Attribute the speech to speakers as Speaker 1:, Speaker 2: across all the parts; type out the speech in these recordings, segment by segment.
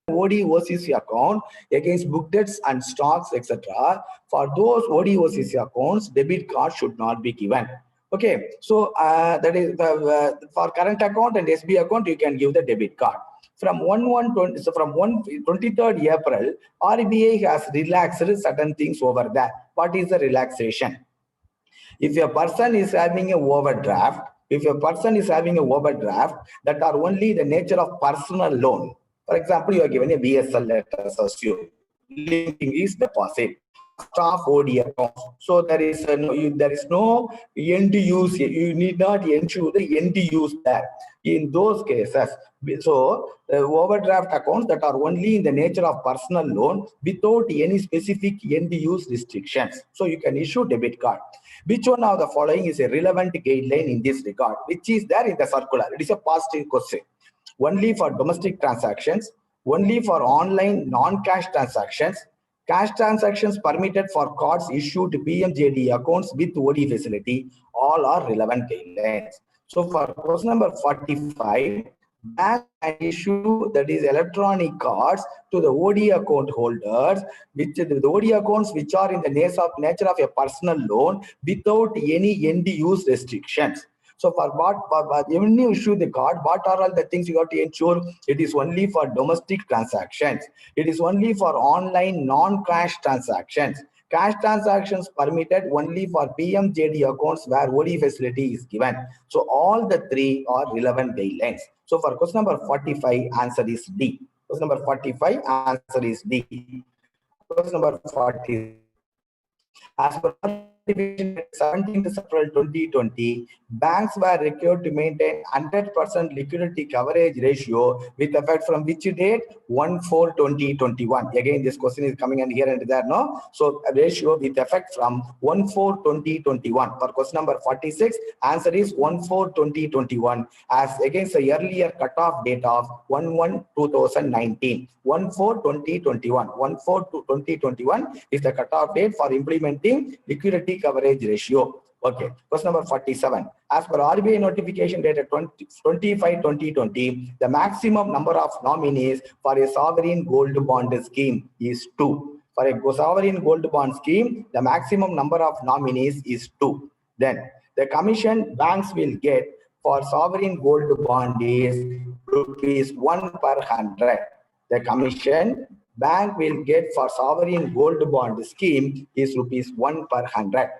Speaker 1: OD/OCC account against book debts and stocks, etc. For those OD/OCC accounts, debit card should not be given. Okay, so that is for current account and SB account, you can give the debit card. From 1/1/20, so from 23rd April, RBI has relaxed certain things over there. What is the relaxation? If a person is having a overdraft, that are only the nature of personal loan. For example, you are given a BSL, let us assume, linking is deposit, staff OD account. So there is no end use. You need not ensure the end use there. In those cases, so overdraft accounts that are only in the nature of personal loan without any specific end use restrictions. So you can issue debit card. Which one of the following is a relevant guideline in this regard? Which is there in the circular? It is a positive question. Only for domestic transactions, only for online non-cash transactions, cash transactions permitted for cards issued to PMJD accounts with OD facility, all are relevant guidelines. So for question number 45, bank can issue, that is electronic cards, to the OD account holders, which the OD accounts which are in the nature of a personal loan without any end use restrictions. So for when you issue the card, what are all the things you have to ensure? It is only for domestic transactions. It is only for online non-cash transactions. Cash transactions permitted only for PMJD accounts where OD facility is given. So all the three are relevant guidelines. So for question number 45, answer is D. Question number 45, answer is D. Question number 40. As per 17th April 2020, banks were required to maintain 100% liquidity coverage ratio with effect from which date? 1/4/2021. Again, this question is coming in here and there, no? So a ratio with effect from 1/4/2021. For question number 46, answer is 1/4/2021 as against the earlier cutoff date of 1/1/2019. 1/4/2021. 1/4/2021 is the cutoff date for implementing liquidity coverage ratio. Okay, question number 47. As per RBI notification dated 25/2020, the maximum number of nominees for a sovereign gold bond scheme is 2. For a sovereign gold bond scheme, the maximum number of nominees is 2. Then the commission banks will get for sovereign gold bond is ₹1 per 100. The commission bank will get for sovereign gold bond scheme is ₹1 per 100.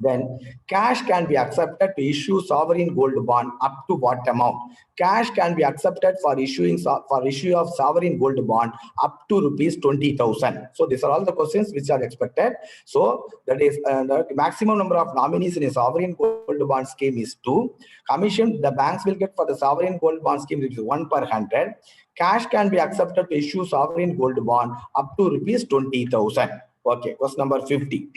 Speaker 1: Then cash can be accepted to issue sovereign gold bond up to what amount? Cash can be accepted for issue of sovereign gold bond up to ₹20,000. So these are all the questions which are expected. So that is the maximum number of nominees in a sovereign gold bond scheme is 2. Commission the banks will get for the sovereign gold bond scheme is ₹1 per 100. Cash can be accepted to issue sovereign gold bond up to ₹20,000. Okay, question number 50.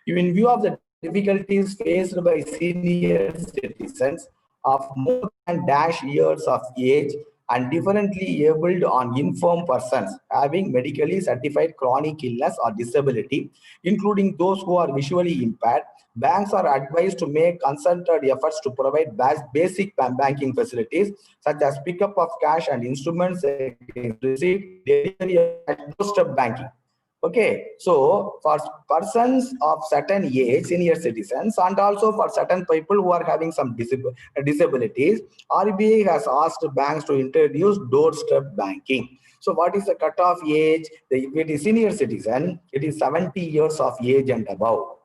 Speaker 1: In view of the difficulties faced by senior citizens of more than years of age and differently abled on infirm persons having medically certified chronic illness or disability, including those who are visually impaired, banks are advised to make concerted efforts to provide basic banking facilities such as pickup of cash and instruments against receipt, delivery and doorstep banking. Okay, so for persons of certain age, senior citizens, and also for certain people who are having some disabilities, RBI has asked banks to introduce doorstep banking. So what is the cutoff age? If it is senior citizen, it is 70 years of age and above.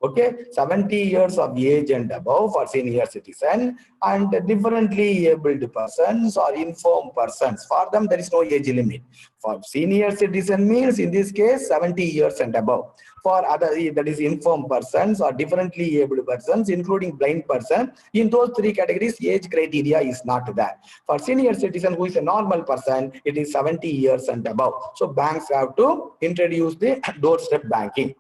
Speaker 1: Okay, 70 years of age and above for senior citizen, and differently abled persons or infirm persons. For them, there is no age limit. For senior citizen means in this case 70 years and above. For other, that is infirm persons or differently abled persons, including blind person, in those three categories, age criteria is not there. For senior citizen who is a normal person, it is 70 years and above. So banks have to introduce the doorstep banking.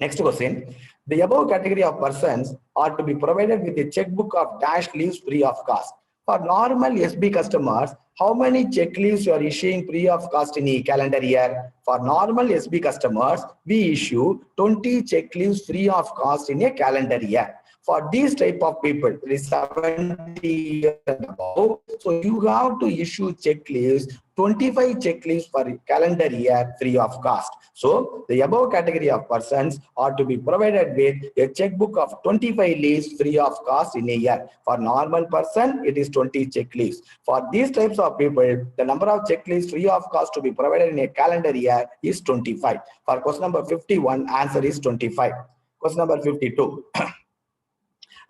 Speaker 1: Next question. The above category of persons are to be provided with a checkbook of dash leaves free of cost. For normal SB customers, how many check leaves you are issuing free of cost in a calendar year? For normal SB customers, we issue 20 check leaves free of cost in a calendar year. For these type of people, it is 70 years and above. So you have to issue check leaves, 25 check leaves per calendar year free of cost. So the above category of persons are to be provided with a checkbook of 25 leaves free of cost in a year. For normal person, it is 20 check leaves. For these types of people, the number of check leaves free of cost to be provided in a calendar year is 25. For question number 51, answer is 25. Question number 52.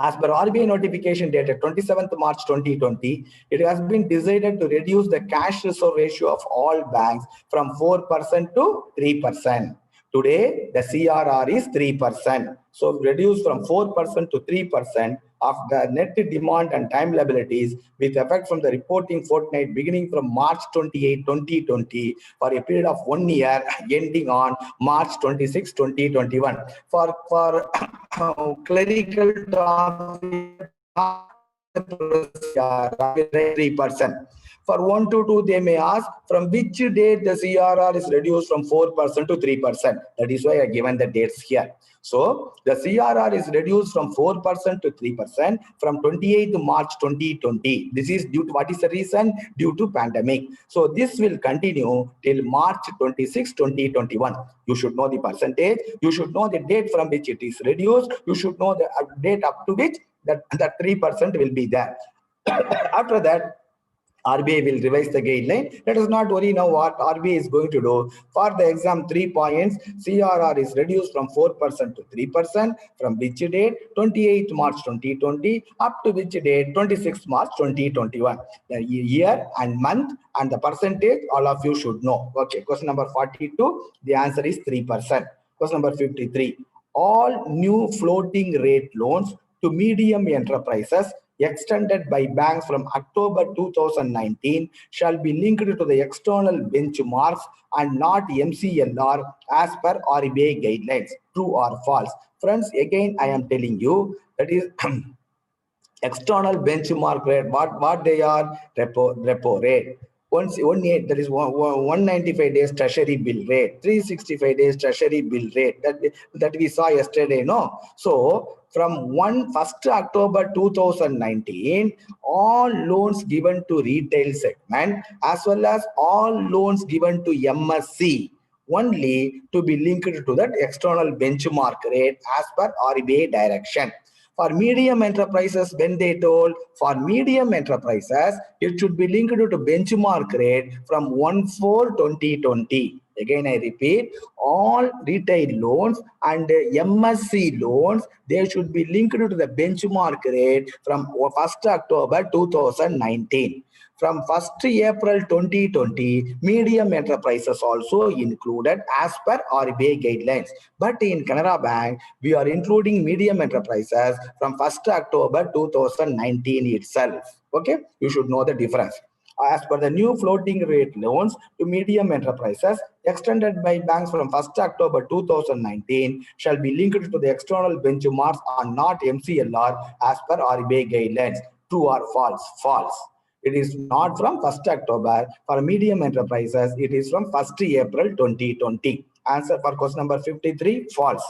Speaker 1: As per RBI notification dated 27th March 2020, it has been decided to reduce the cash reserve ratio of all banks from 4% to 3%. Today, the CRR is 3%. So reduced from 4% to 3% of the net demand and time liabilities with effect from the reporting fortnight beginning from March 28, 2020 for a period of 1 year ending on March 26, 2021. For clerical talk, 3%. For 1 to 2, they may ask from which date the CRR is reduced from 4% to 3%. That is why I given the dates here. So the CRR is reduced from 4% to 3% from 28th March 2020. This is due to, what is the reason? Due to pandemic. So this will continue till March 26, 2021. You should know the percentage. You should know the date from which it is reduced. You should know the date up to which that 3% will be there. After that, RBI will revise the guideline. Let us not worry now what RBI is going to do. For the exam 3 points, CRR is reduced from 4% to 3%. From which date? 28th March 2020 up to which date? 26th March 2021. The year and month and the percentage, all of you should know. Okay, question number 42, the answer is 3%. Question number 53, all new floating rate loans to medium enterprises extended by banks from October 2019 shall be linked to the external benchmarks and not MCLR as per RBI guidelines. True or false? Friends, again I am telling you that is external benchmark rate. What they are? Repo rate. 198, that is 195 days treasury bill rate, 365 days treasury bill rate that we saw yesterday. No, so from 1st October 2019, all loans given to retail segment as well as all loans given to MSC only to be linked to that external benchmark rate as per RBI direction. For medium enterprises, when they told for medium enterprises, it should be linked to benchmark rate from 1/4/2020. Again, I repeat, all retail loans and MSC loans, they should be linked to the benchmark rate from 1st October 2019. From 1st April 2020, medium enterprises also included as per RBI guidelines. But in Canara Bank, we are including medium enterprises from 1st October 2019 itself. Okay, you should know the difference. As per the new floating rate loans to medium enterprises extended by banks from 1st October 2019 shall be linked to the external benchmarks and not MCLR as per RBI guidelines. True or false? False. It is not from 1st October. For medium enterprises, it is from 1st April 2020. Answer for question number 53, false.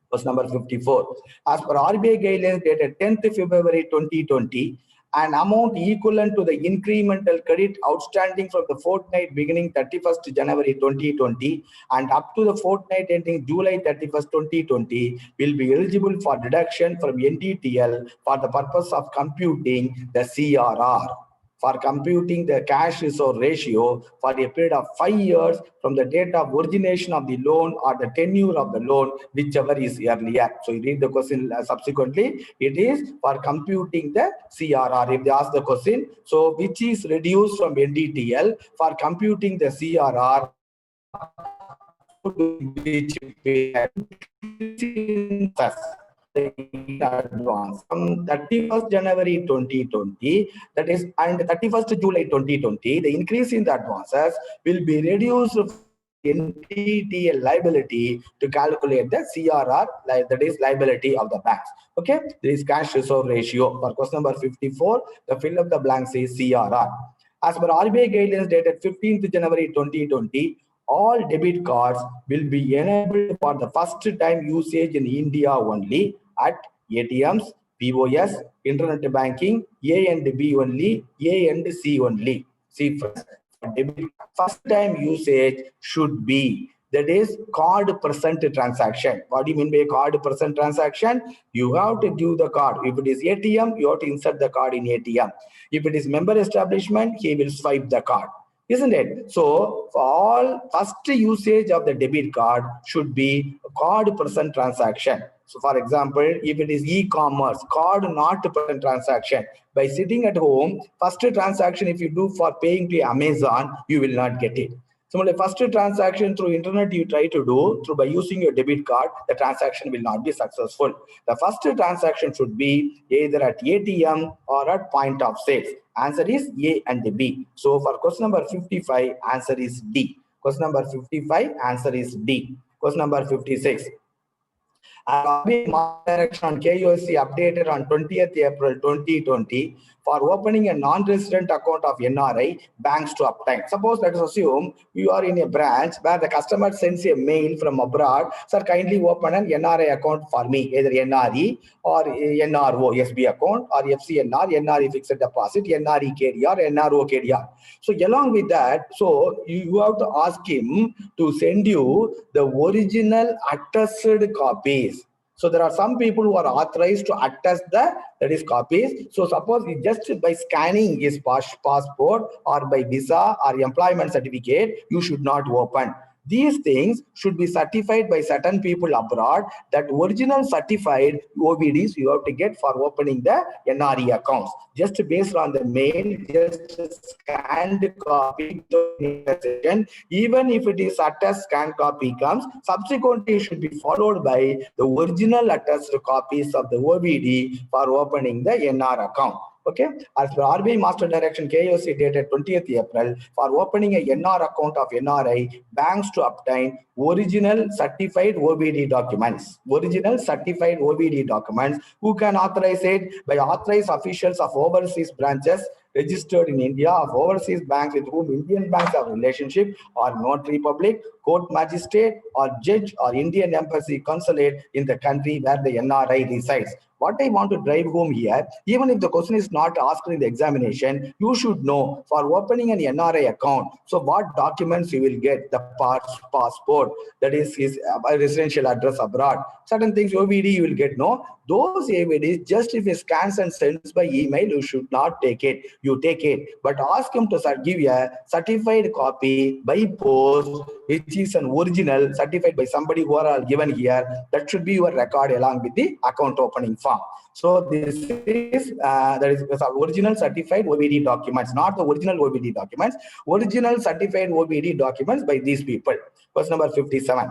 Speaker 1: Question number 54. As per RBI guidelines dated 10th February 2020, an amount equivalent to the incremental credit outstanding from the fortnight beginning 31st January 2020 and up to the fortnight ending July 31st 2020 will be eligible for deduction from NDTL for the purpose of computing the CRR. For computing the cash reserve ratio for a period of 5 years from the date of origination of the loan or the tenure of the loan, whichever is earlier. So you read the question subsequently. It is for computing the CRR. If they ask the question, so which is reduced from NDTL for computing the CRR, which advance from 31st January 2020, that is, and 31st July 2020, the increase in the advances will be reduced NDTL liability to calculate the CRR, that is liability of the banks. Okay, there is cash reserve ratio. For question number 54, the fill up the blank says CRR. As per RBI guidelines dated 15th January 2020, all debit cards will be enabled for the first time usage in India only at ATMs, POS, internet banking, A and B only, A and C only. See, friends, for debit, first time usage should be, that is card present transaction. What do you mean by card present transaction? You have to give the card. If it is ATM, you have to insert the card in ATM. If it is member establishment, he will swipe the card. Isn't it? So for all, first usage of the debit card should be card present transaction. So for example, if it is e-commerce, card not present transaction, by sitting at home, first transaction if you do for paying to Amazon, you will not get it. Similarly, first transaction through internet you try to do through by using your debit card, the transaction will not be successful. The first transaction should be either at ATM or at point of sales. Answer is A and B. So for question number 55, answer is D. Question number 55, answer is D. Question number 56. RBI Master Direction on KYC updated on 20th April 2020 for opening a non-resident account of NRI banks to obtain. Suppose let us assume you are in a branch where the customer sends a mail from abroad, sir, kindly open an NRI account for me, either NRE or NRO SB account or FCNR, NRE fixed deposit, NRE KDR, NRO KDR. So along with that, so you have to ask him to send you the original attested copies. So there are some people who are authorized to attest that is copies. So suppose just by scanning his passport or by visa or employment certificate, you should not open. These things should be certified by certain people abroad. That original certified OBDs you have to get for opening the NRE accounts. Just based on the mail, just scanned copy, even if it is attached scanned copy comes, subsequently should be followed by the original attached copies of the OBD for opening the NR account. Okay, as per RBI Master Direction KYC dated 20th April, for opening a NR account of NRI, banks to obtain original certified OBD documents. Original certified OBD documents. Who can authorize it? By authorized officials of overseas branches registered in India, of overseas banks with whom Indian banks have relationship, or notary public, court magistrate, or judge, or Indian embassy consulate in the country where the NRI resides. What I want to drive home here, even if the question is not asked in the examination, you should know for opening an NRI account, so what documents you will get, the passport, that is his residential address abroad. Certain things OBD you will get, no. Those AVDs, just if he scans and sends by email, you should not take it. You take it, but ask him to give you a certified copy by post, which is an original certified by somebody who are given here. That should be your record along with the account opening form. So this is that is original certified OBD documents, not the original OBD documents. Original certified OBD documents by these people. Question number 57.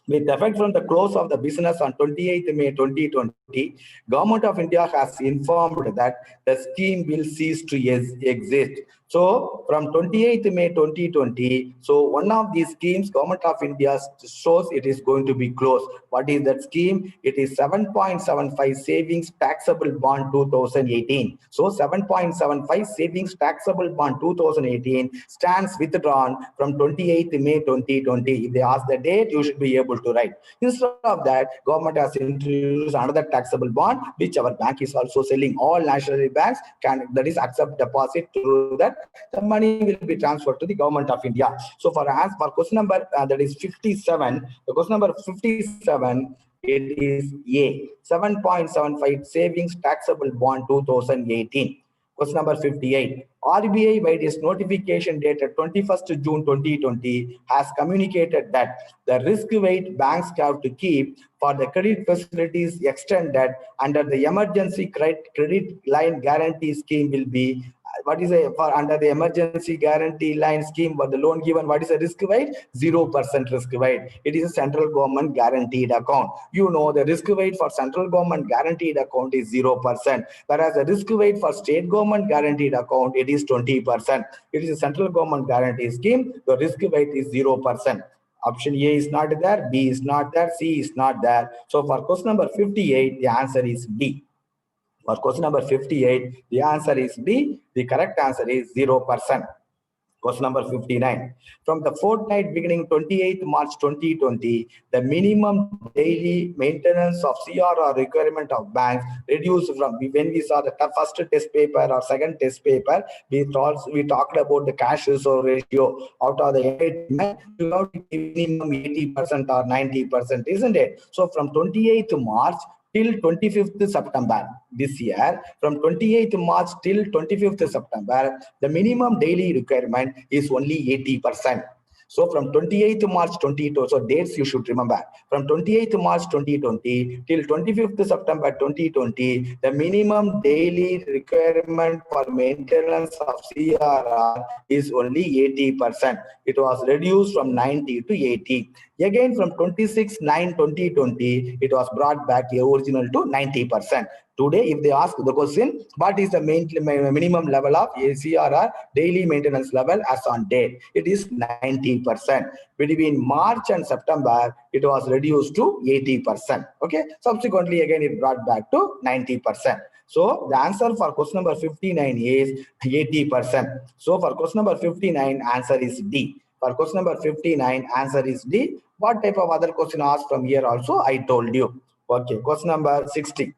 Speaker 1: With effect from the close of the business on 28th May 2020, Government of India has informed that the scheme will cease to exist. So from 28th May 2020, so one of these schemes, Government of India shows it is going to be closed. What is that scheme? It is 7.75 savings taxable bond 2018. So 7.75 savings taxable bond 2018 stands withdrawn from 28th May 2020. If they ask the date, you should be able to write. Instead of that, government has introduced another taxable bond, which our bank is also selling. All national banks can, that is, accept deposit through that. The money will be transferred to the Government of India. So for question number that is 57, the question number 57, it is A, 7.75 savings taxable bond 2018. Question number 58. RBI, by this notification dated 21st June 2020, has communicated that the risk weight banks have to keep for the credit facilities extended under the emergency credit line guarantee scheme will be, what is a, for under the emergency guarantee line scheme for the loan given, what is a risk weight? 0% risk weight. It is a central government guaranteed account. You know the risk weight for central government guaranteed account is 0%, whereas the risk weight for state government guaranteed account, it is 20%. It is a central government guarantee scheme. The risk weight is 0%. Option A is not there, B is not there, C is not there. So for question number 58, the answer is D. For question number 58, the answer is B. The correct answer is 0%. Question number 59. From the fortnight beginning 28th March 2020, the minimum daily maintenance of CRR requirement of banks reduced from when we saw the first test paper or second test paper, we talked about the cash reserve ratio out of the engagement, you have to give minimum 80% or 90%, isn't it? So from 28th March till 25th September this year, from 28th March till 25th September, the minimum daily requirement is only 80%. So from 28th March 2020, so dates you should remember. From 28th March 2020 till 25th September 2020, the minimum daily requirement for maintenance of CRR is only 80%. It was reduced from 90 to 80. Again, from 26/9/2020, it was brought back original to 90%. Today, if they ask the question, what is the minimum level of CRR daily maintenance level as on date? It is 90%. Between March and September, it was reduced to 80%. Okay. Subsequently, again, it brought back to 90%. So the answer for question number 59 is 80%. So for question number 59, answer is D. For question number 59, answer is D. What type of other question asked from here also, I told you. Okay, question number 60.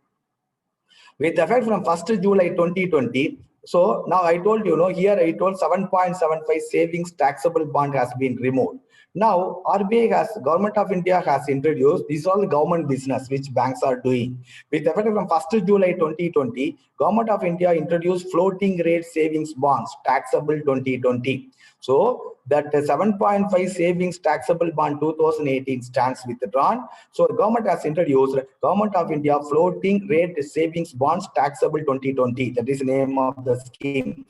Speaker 1: With effect from 1st July 2020, so now I told you, here I told 7.75 savings taxable bond has been removed. Now, RBI has, Government of India has introduced, these are all the government business which banks are doing. With effect from 1st July 2020, Government of India introduced floating rate savings bonds, taxable 2020. So that 7.5 savings taxable bond 2018 stands withdrawn. So the government has introduced Government of India floating rate savings bonds taxable 2020. That is the name of the scheme.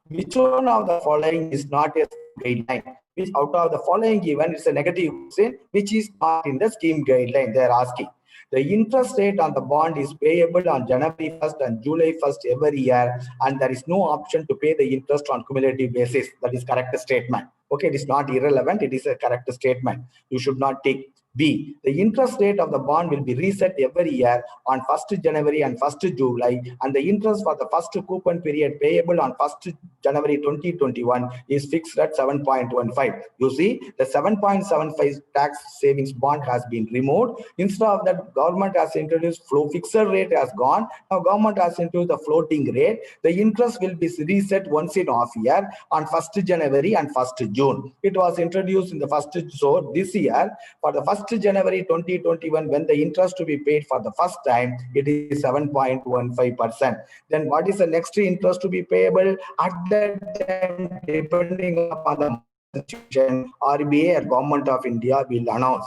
Speaker 1: Which one of the following is not a guideline? Which out of the following given is a negative question, which is not in the scheme guideline? They are asking. The interest rate on the bond is payable on January 1st and July 1st every year, and there is no option to pay the interest on cumulative basis. That is correct statement. Okay, it is not irrelevant. It is a correct statement. You should not take. B, the interest rate of the bond will be reset every year on 1st January and 1st July, and the interest for the first coupon period payable on 1st January 2021 is fixed at 7.15. You see, the 7.75 tax savings bond has been removed. Instead of that, government has introduced fixed rate has gone. Now government has introduced the floating rate. The interest will be reset once in half year on 1st January and 1st June. It was introduced in the first, so this year for the 1st January 2021, when the interest to be paid for the first time, it is 7.15%. Then what is the next interest to be payable? At that time, depending upon the situation, RBI or Government of India will announce.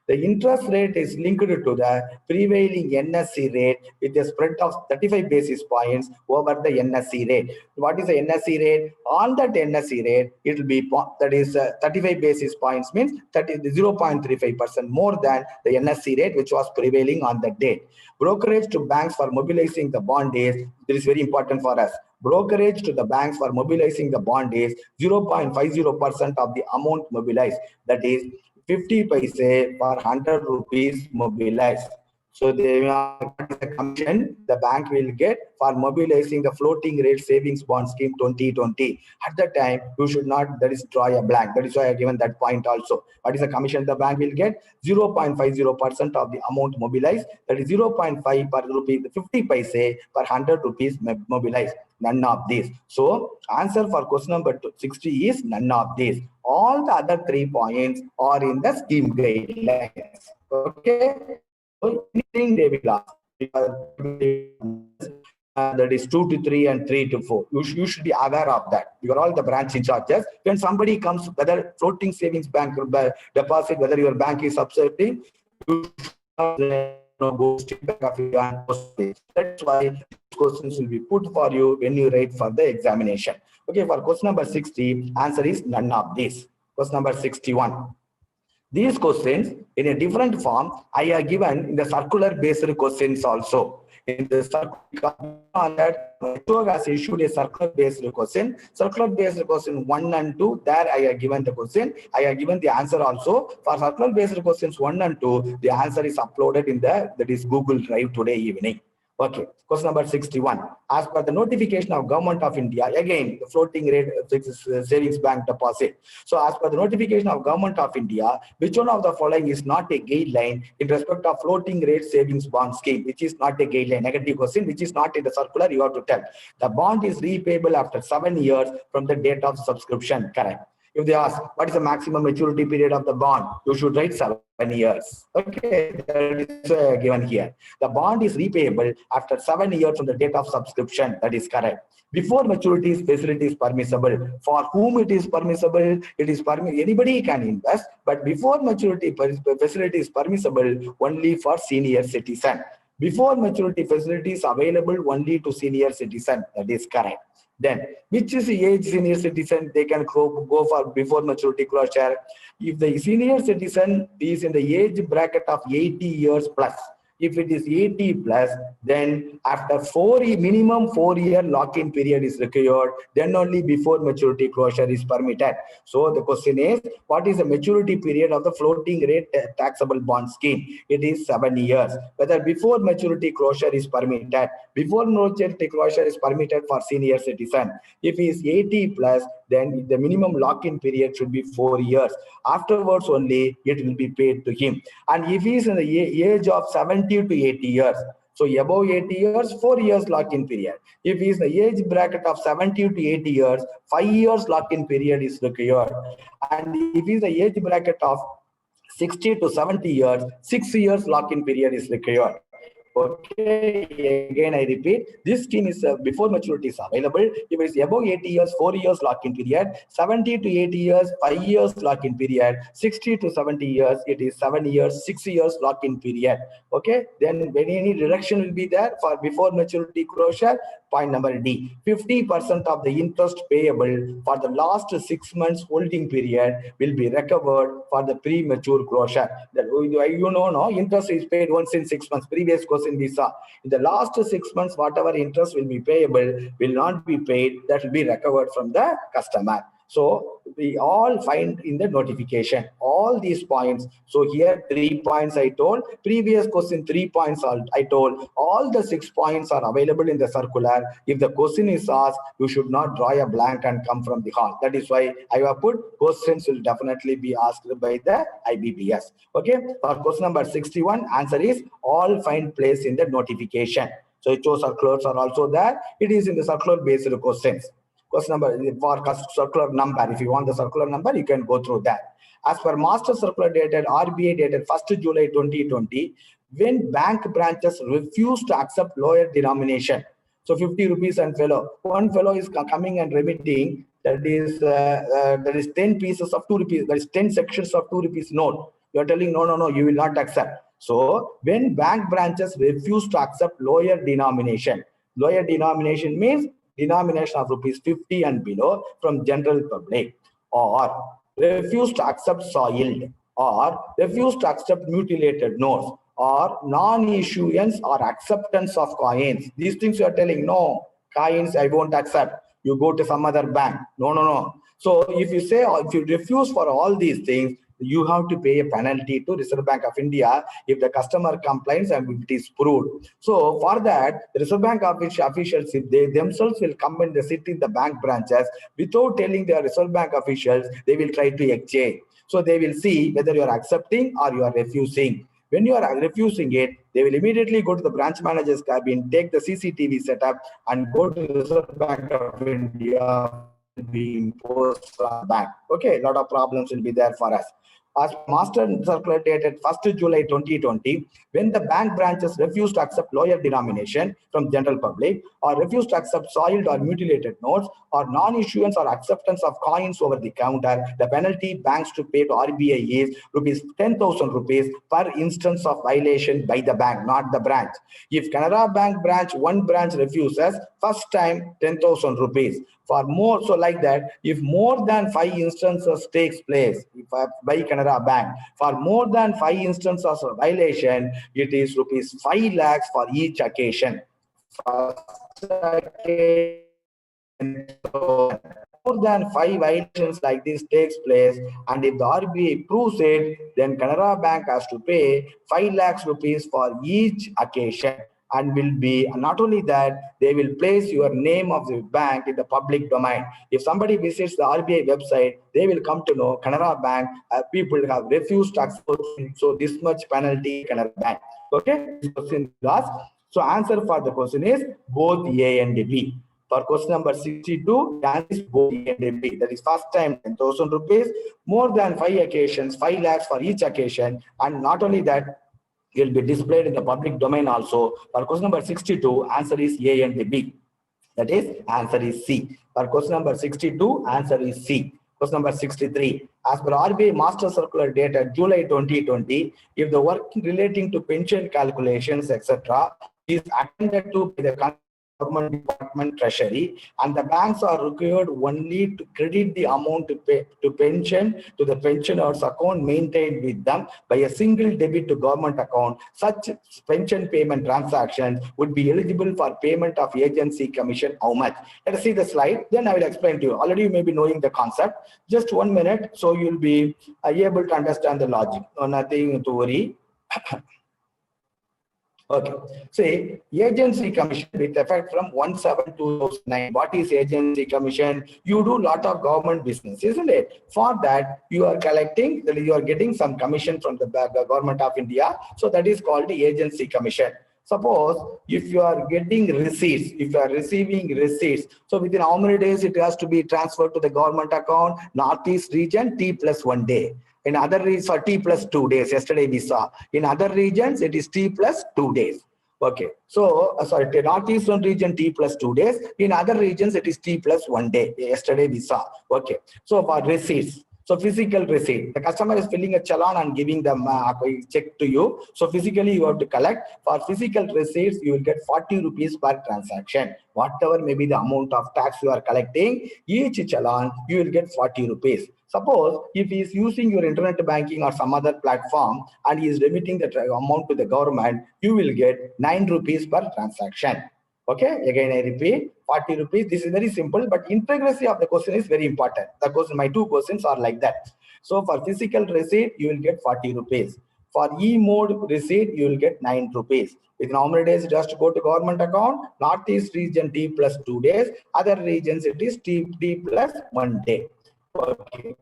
Speaker 1: The interest rate is linked to the prevailing NSE rate with a spread of 35 basis points over the NSE rate. What is the NSE rate? On that NSE rate, it will be, that is 35 basis points means that is 0.35% more than the NSE rate which was prevailing on that date. Brokerage to banks for mobilizing the bond is, this is very important for us. Brokerage to the banks for mobilizing the bond is 0.50% of the amount mobilized. That is 50 paise per 100 rupees mobilized. So the commission the bank will get for mobilizing the floating rate savings bond scheme 2020. At that time, you should not, that is, draw a blank. That is why I have given that point also. What is the commission the bank will get? 0.50% of the amount mobilized. That is 0.5 per rupee, 50 paise per 100 rupees mobilized. None of these. So answer for question number 60 is none of these. All the other 3 points are in the scheme guidelines. Okay. So anything they will ask. That is 2 to 3 and 3 to 4. You should be aware of that. You are all the branch in charges. When somebody comes, whether floating savings bank deposit, whether your bank is accepting, you should go straight back of your hand. That's why questions will be put for you when you write for the examination. Okay, for question number 60, answer is none of these. Question number 61. These questions in a different form I have given in the circular based questions also. In the circular has issued a circular based question. Circular based question 1 and 2, there I have given the question. I have given the answer also. For circular based questions 1 and 2, the answer is uploaded in the, that is Google Drive today evening. Okay, question number 61. As per the notification of Government of India, again, the floating rate savings bank deposit. So as per the notification of Government of India, which one of the following is not a guideline in respect of floating rate savings bond scheme, which is not a guideline? Negative question, which is not in the circular, you have to tell. The bond is repayable after 7 years from the date of subscription. Correct. If they ask, what is the maximum maturity period of the bond? You should write 7 years. Okay, that is given here. The bond is repayable after 7 years from the date of subscription. That is correct. Before maturity, facility is permissible. For whom it is permissible? It is permissible. Anybody can invest, but before maturity, facility is permissible only for senior citizen. Before maturity, facilities available only to senior citizen. That is correct. Then, which is the age senior citizen, they can go for before maturity closure. If the senior citizen is in the age bracket of 80 years plus, if it is 80 plus, then after minimum 4-year lock-in period is required, then only before maturity closure is permitted. So the question is, what is the maturity period of the floating rate taxable bond scheme? It is 7 years. Whether before maturity closure is permitted, before maturity closure is permitted for senior citizen. If he is 80 plus, then the minimum lock-in period should be 4 years. Afterwards only it will be paid to him. And if he is in the age of 70 to 80 years, so above 80 years, 4 years lock-in period. If he is in the age bracket of 70 to 80 years, 5 years lock-in period is required. And if he is the age bracket of 60 to 70 years, 6 years lock-in period is required. Okay, again I repeat, this scheme is before maturity is available. If it is above 80 years, 4 years lock-in period, 70 to 80 years, 5 years lock-in period, 60 to 70 years, it is 7 years, 6 years lock-in period. Okay, then when any reduction will be there for before maturity closure, point number D, 50% of the interest payable for the last 6 months holding period will be recovered for the premature closure. That, you know, no, interest is paid once in 6 months. Previous question we saw. In the last 6 months, whatever interest will be payable will not be paid. That will be recovered from the customer. So we all find in the notification all these points. So here 3 points I told, previous question 3 points I told. All the 6 points are available in the circular. If the question is asked, you should not draw a blank and come from the hall. That is why I have put questions will definitely be asked by the IBPS. Okay, for question number 61, answer is all find place in the notification. So HO circulars are also there. It is in the circular based questions. Question number for circular number. If you want the circular number, you can go through that. As per master circular dated RBI dated 1st July 2020, when bank branches refuse to accept lower denomination, so 50 rupees and fellow, one fellow is coming and remitting, that is 10 pieces of 2 rupees, that is 10 sections of 2 rupees note. You are telling no, you will not accept. So when bank branches refuse to accept lower denomination means denomination of rupees 50 and below from general public, or refuse to accept soiled, or refuse to accept mutilated notes, or non-issuance or acceptance of coins. These things you are telling, no, coins I won't accept. You go to some other bank. No. So if you say, if you refuse for all these things, you have to pay a penalty to Reserve Bank of India if the customer complains and it is proved. So for that, the Reserve Bank officials, if they themselves will come and sit in the bank branches without telling their Reserve Bank officials, they will try to exchange. So they will see whether you are accepting or you are refusing. When you are refusing it, they will immediately go to the branch manager's cabin, take the CCTV setup, and go to the Reserve Bank of India. Be imposed on bank. Okay, a lot of problems will be there for us. As master circular dated 1st July 2020, when the bank branches refuse to accept lower denomination from general public, or refuse to accept soiled or mutilated notes, or non-issuance or acceptance of coins over the counter, the penalty banks to pay to RBI is rupees 10,000 rupees per instance of violation by the bank, not the branch. If Canara Bank branch, one branch refuses, first time 10,000 rupees. For more, so like that, if more than 5 instances takes place by Canara Bank, for more than 5 instances of violation, it is rupees 5 lakhs for each occasion. More than 5 violations like this takes place, and if the RBI proves it, then Canara Bank has to pay 5 lakhs rupees for each occasion. and will be, not only that, they will place your name of the bank in the public domain. If somebody visits the RBI website, they will come to know Canara Bank, people have refused to accept, so this much penalty Canara Bank. Okay, this question is asked. So answer for the question is both A and B. For question number 62, the answer is both A and B. That is first time 10,000 rupees, more than 5 occasions, 5 lakhs for each occasion, and not only that, will be displayed in the public domain also. For question number 62, answer is A and B. That is, answer is C. For question number 62, answer is C. Question number 63. As per RBI Master Circular dated July 2020, if the work relating to pension calculations, etc., is attended to by the government department treasury, and the banks are required only to credit the amount to pay to pension to the pensioner's account maintained with them by a single debit to government account, such pension payment transactions would be eligible for payment of agency commission. How much? Let us see the slide, then I will explain to you. Already you may be knowing the concept. Just 1 minute, so you'll be able to understand the logic. No, nothing to worry. Okay. Say agency commission with effect from 1/7/2009. What is agency commission? You do lot of government business, isn't it? For that, you are collecting, that is, you are getting some commission from the government of India. So that is called the agency commission. Suppose if you are getting receipts, if you are receiving receipts, so within how many days it has to be transferred to the government account? Northeast region, T+1 day. In other regions, for T plus 2 days, yesterday we saw. In other regions, it is T plus 2 days. Okay. So, sorry, Northeastern region, T plus 2 days. In other regions, it is T plus 1 day. Yesterday we saw. Okay. So, for receipts. So, physical receipt. The customer is filling a challan and giving them check to you. So, physically you have to collect. For physical receipts, you will get 40 rupees per transaction. Whatever may be the amount of tax you are collecting, each challan, you will get 40 rupees. Suppose if he is using your internet banking or some other platform and he is remitting the amount to the government, you will get 9 rupees per transaction. Okay, again I repeat, 40 rupees. This is very simple, but integrity of the question is very important. The question, my two questions are like that. So for physical receipt, you will get 40 rupees. For e-mode receipt, you will get 9 rupees. With normal days, it has to go to government account. Northeast region T plus 2 days. Other regions, it is T plus 1 day. Okay.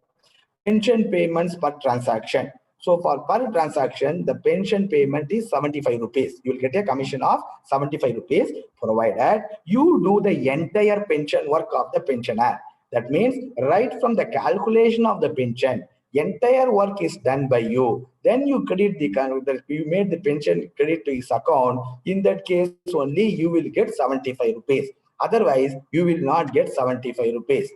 Speaker 1: Pension payments per transaction. So for per transaction, the pension payment is 75 rupees. You will get a commission of 75 rupees, provided you do the entire pension work of the pensioner. That means right from the calculation of the pension, entire work is done by you. Then you credit you made the pension credit to his account. In that case only, you will get 75 rupees. Otherwise, you will not get 75 rupees.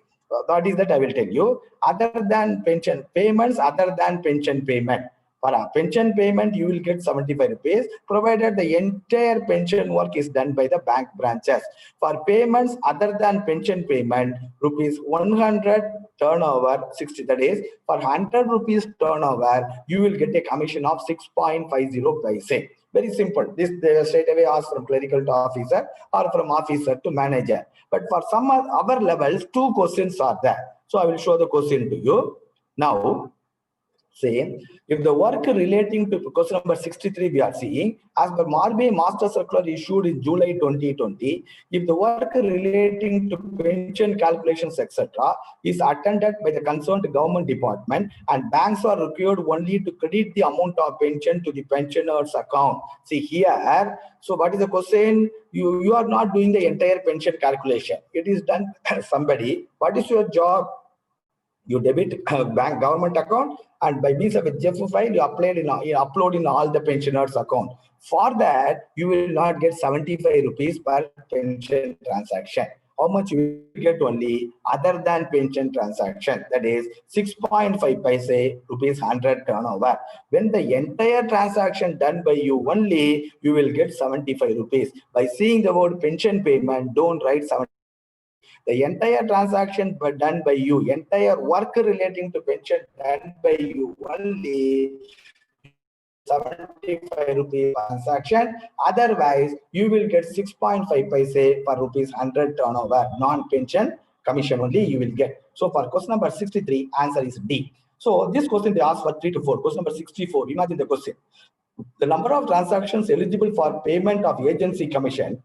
Speaker 1: That is that I will tell you. Other than pension payments, other than pension payment. For a pension payment, you will get 75 rupees, provided the entire pension work is done by the bank branches. For payments other than pension payment, rupees 100 turnover, 60, that is, for 100 rupees turnover, you will get a commission of 6.50 paise. Very simple. This they straight away ask from clerical to officer or from officer to manager. But for some other levels, two questions are there. So I will show the question to you. Now, say, if the work relating to question number 63 we are seeing, as per RBI Master Circular issued in July 2020, if the work relating to pension calculations, etc., is attended by the concerned government department and banks are required only to credit the amount of pension to the pensioner's account. See here, so what is the question? You are not doing the entire pension calculation. It is done somebody. What is your job? You debit bank government account, and by means of a GIF file, you upload in all the pensioners' account. For that, you will not get 75 rupees per pension transaction. How much you will get only other than pension transaction? That is 6.5 paise rupees 100 turnover. When the entire transaction done by you only, you will get 75 rupees. By seeing the word pension payment, don't write 75. The entire transaction done by you, entire work relating to pension done by you only, 75 rupees transaction. Otherwise, you will get 6.5 paise for rupees 100 turnover. Non-pension commission only you will get. So for question number 63, answer is D. So this question they asked for 3 to 4. Question number 64, imagine the question. The number of transactions eligible for payment of agency commission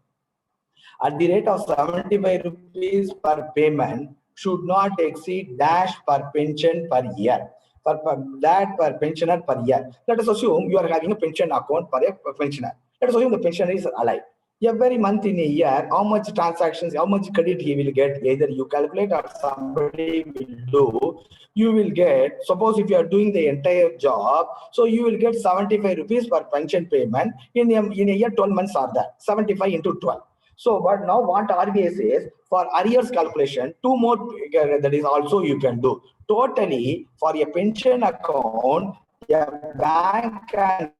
Speaker 1: at the rate of 75 rupees per payment should not exceed dash per pension per year. That per pensioner per year. Let us assume you are having a pension account for a pensioner. Let us assume the pensioner is alive. Every month in a year, how much transactions, how much credit he will get, either you calculate or somebody will do, you will get, suppose if you are doing the entire job, so you will get 75 rupees per pension payment. In a year, 12 months are there, 75 into 12. So, but now what RBI says, for arrears calculation, two more, that is also you can do. Totally, for a pension account, a bank can,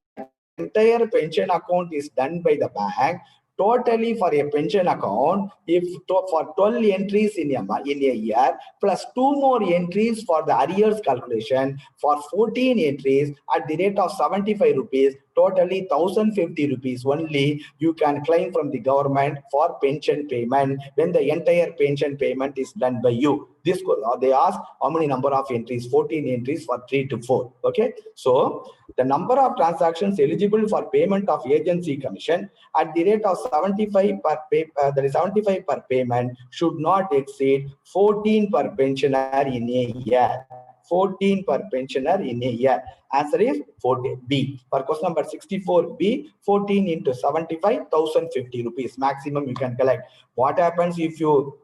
Speaker 1: entire pension account is done by the bank. Totally for a pension account, if for 12 entries in a year, plus two more entries for the arrears calculation, for 14 entries at the rate of 75 rupees, totally 1050 rupees only you can claim from the government for pension payment when the entire pension payment is done by you. This they ask how many number of entries, 14 entries for 3 to 4. Okay, so the number of transactions eligible for payment of agency commission at the rate of 75 per that is 75 per payment should not exceed 14 per pensioner in a year. 14 per pensioner in a year. Answer is 14B. For question number 64B, 14 into 75, 1050 rupees maximum you can collect. What happens if you,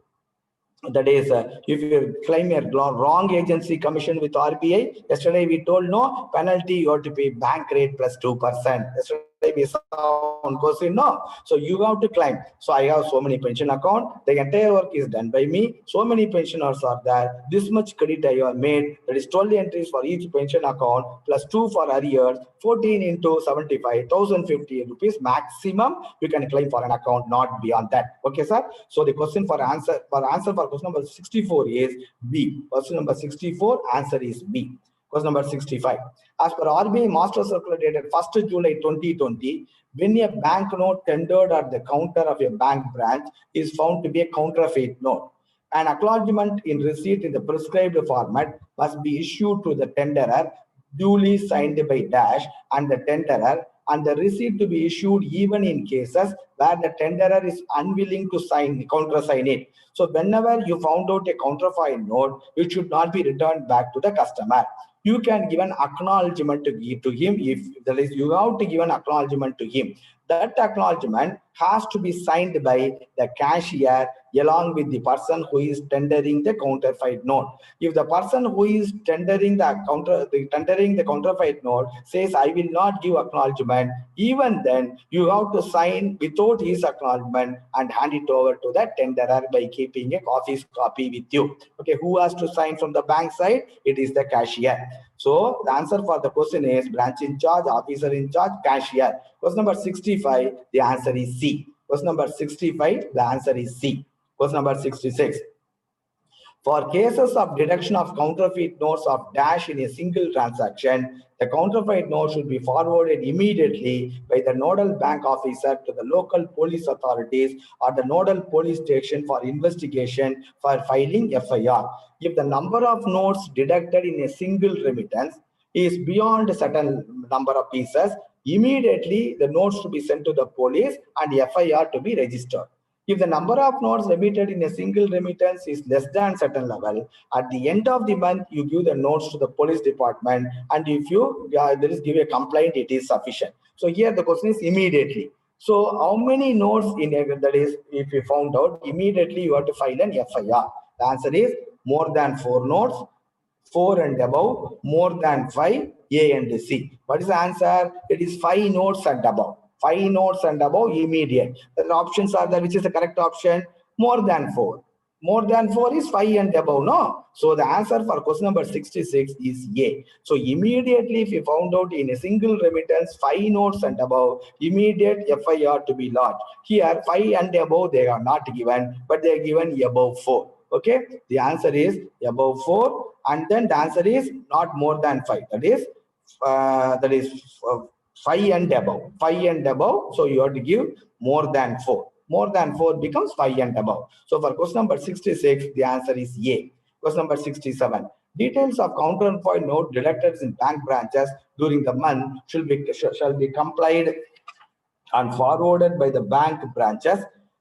Speaker 1: that is, if you claim a wrong agency commission with RBI, yesterday we told no penalty, you have to pay bank rate plus 2%. Yesterday we saw one question, no. So you have to claim. So I have so many pension account, the entire work is done by me, so many pensioners are there, this much credit I have made, that is 12 entries for each pension account, plus 2 for arrears, 14 into 75, 1050 rupees maximum you can claim for an account, not beyond that. Okay, sir. So the question for answer for question number 64 is B. Question number 64, answer is B. Question number 65. As per RBI Master Circular dated 1st July 2020, when a bank note tendered at the counter of a bank branch is found to be a counterfeit note, an acknowledgement in receipt in the prescribed format must be issued to the tenderer, duly signed by dash and the tenderer, and the receipt to be issued even in cases where the tenderer is unwilling to countersign it. So whenever you found out a counterfeit note, it should not be returned back to the customer. You can give an acknowledgement to him. If that is, you have to give an acknowledgement to him. That acknowledgement has to be signed by the cashier along with the person who is tendering the counterfeit note. If the person who is tendering the counterfeit note says, I will not give acknowledgement, even then you have to sign without his acknowledgement and hand it over to the tenderer by keeping a office copy with you. Okay, who has to sign from the bank side? It is the cashier. So the answer for the question is branch in charge, officer in charge, cashier. Question number 65, the answer is C. Question number 65, the answer is C. Question number 66. For cases of detection of counterfeit notes of dash in a single transaction, the counterfeit note should be forwarded immediately by the nodal bank officer to the local police authorities or the nodal police station for investigation for filing FIR. If the number of notes detected in a single remittance is beyond a certain number of pieces, immediately the notes to be sent to the police and FIR to be registered. If the number of notes remitted in a single remittance is less than certain level, at the end of the month, you give the notes to the police department, and if you give a complaint, it is sufficient. So here the question is immediately. So how many notes in a, that is, if you found out, immediately you have to file an FIR. The answer is more than 4 notes, 4 and above, more than 5, A and C. What is the answer? It is 5 notes and above. 5 notes and above, immediate. The options are there. Which is the correct option? More than 4. More than 4 is 5 and above, no? So the answer for question number 66 is A. So immediately if you found out in a single remittance 5 notes and above, immediate FIR to be lodged. Here 5 and above they are not given, but they are given above 4. Okay, the answer is above 4, and then the answer is not more than 5. That is 5 and above. 5 and above. So you have to give more than 4. More than 4 becomes 5 and above. So for question number 66, the answer is A. Question number 67. Details of counterfeit note deducted in bank branches during the month shall be complied and forwarded by the bank branches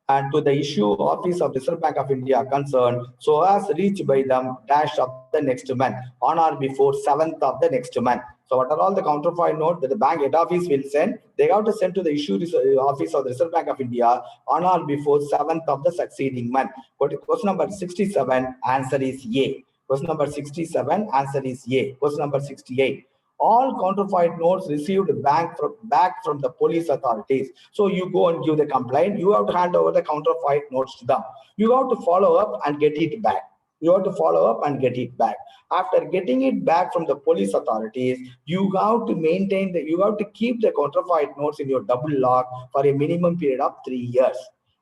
Speaker 1: and to the issue office of Reserve Bank of India concerned, so as reached by them dash of the next month on or before 7th of the next month. So what are all the counterfeit notes that the bank head office will send? They have to send to the issue office of the Reserve Bank of India on or before 7th of the succeeding month. But question number 67, answer is A. Question number 67, answer is A. Question number 68. All counterfeit notes received back from the police authorities. So you go and give the complaint. You have to hand over the counterfeit notes to them. You have to follow up and get it back. You have to follow up and get it back. After getting it back from the police authorities, you have to you have to keep the counterfeit notes in your double lock for a minimum period of 3 years.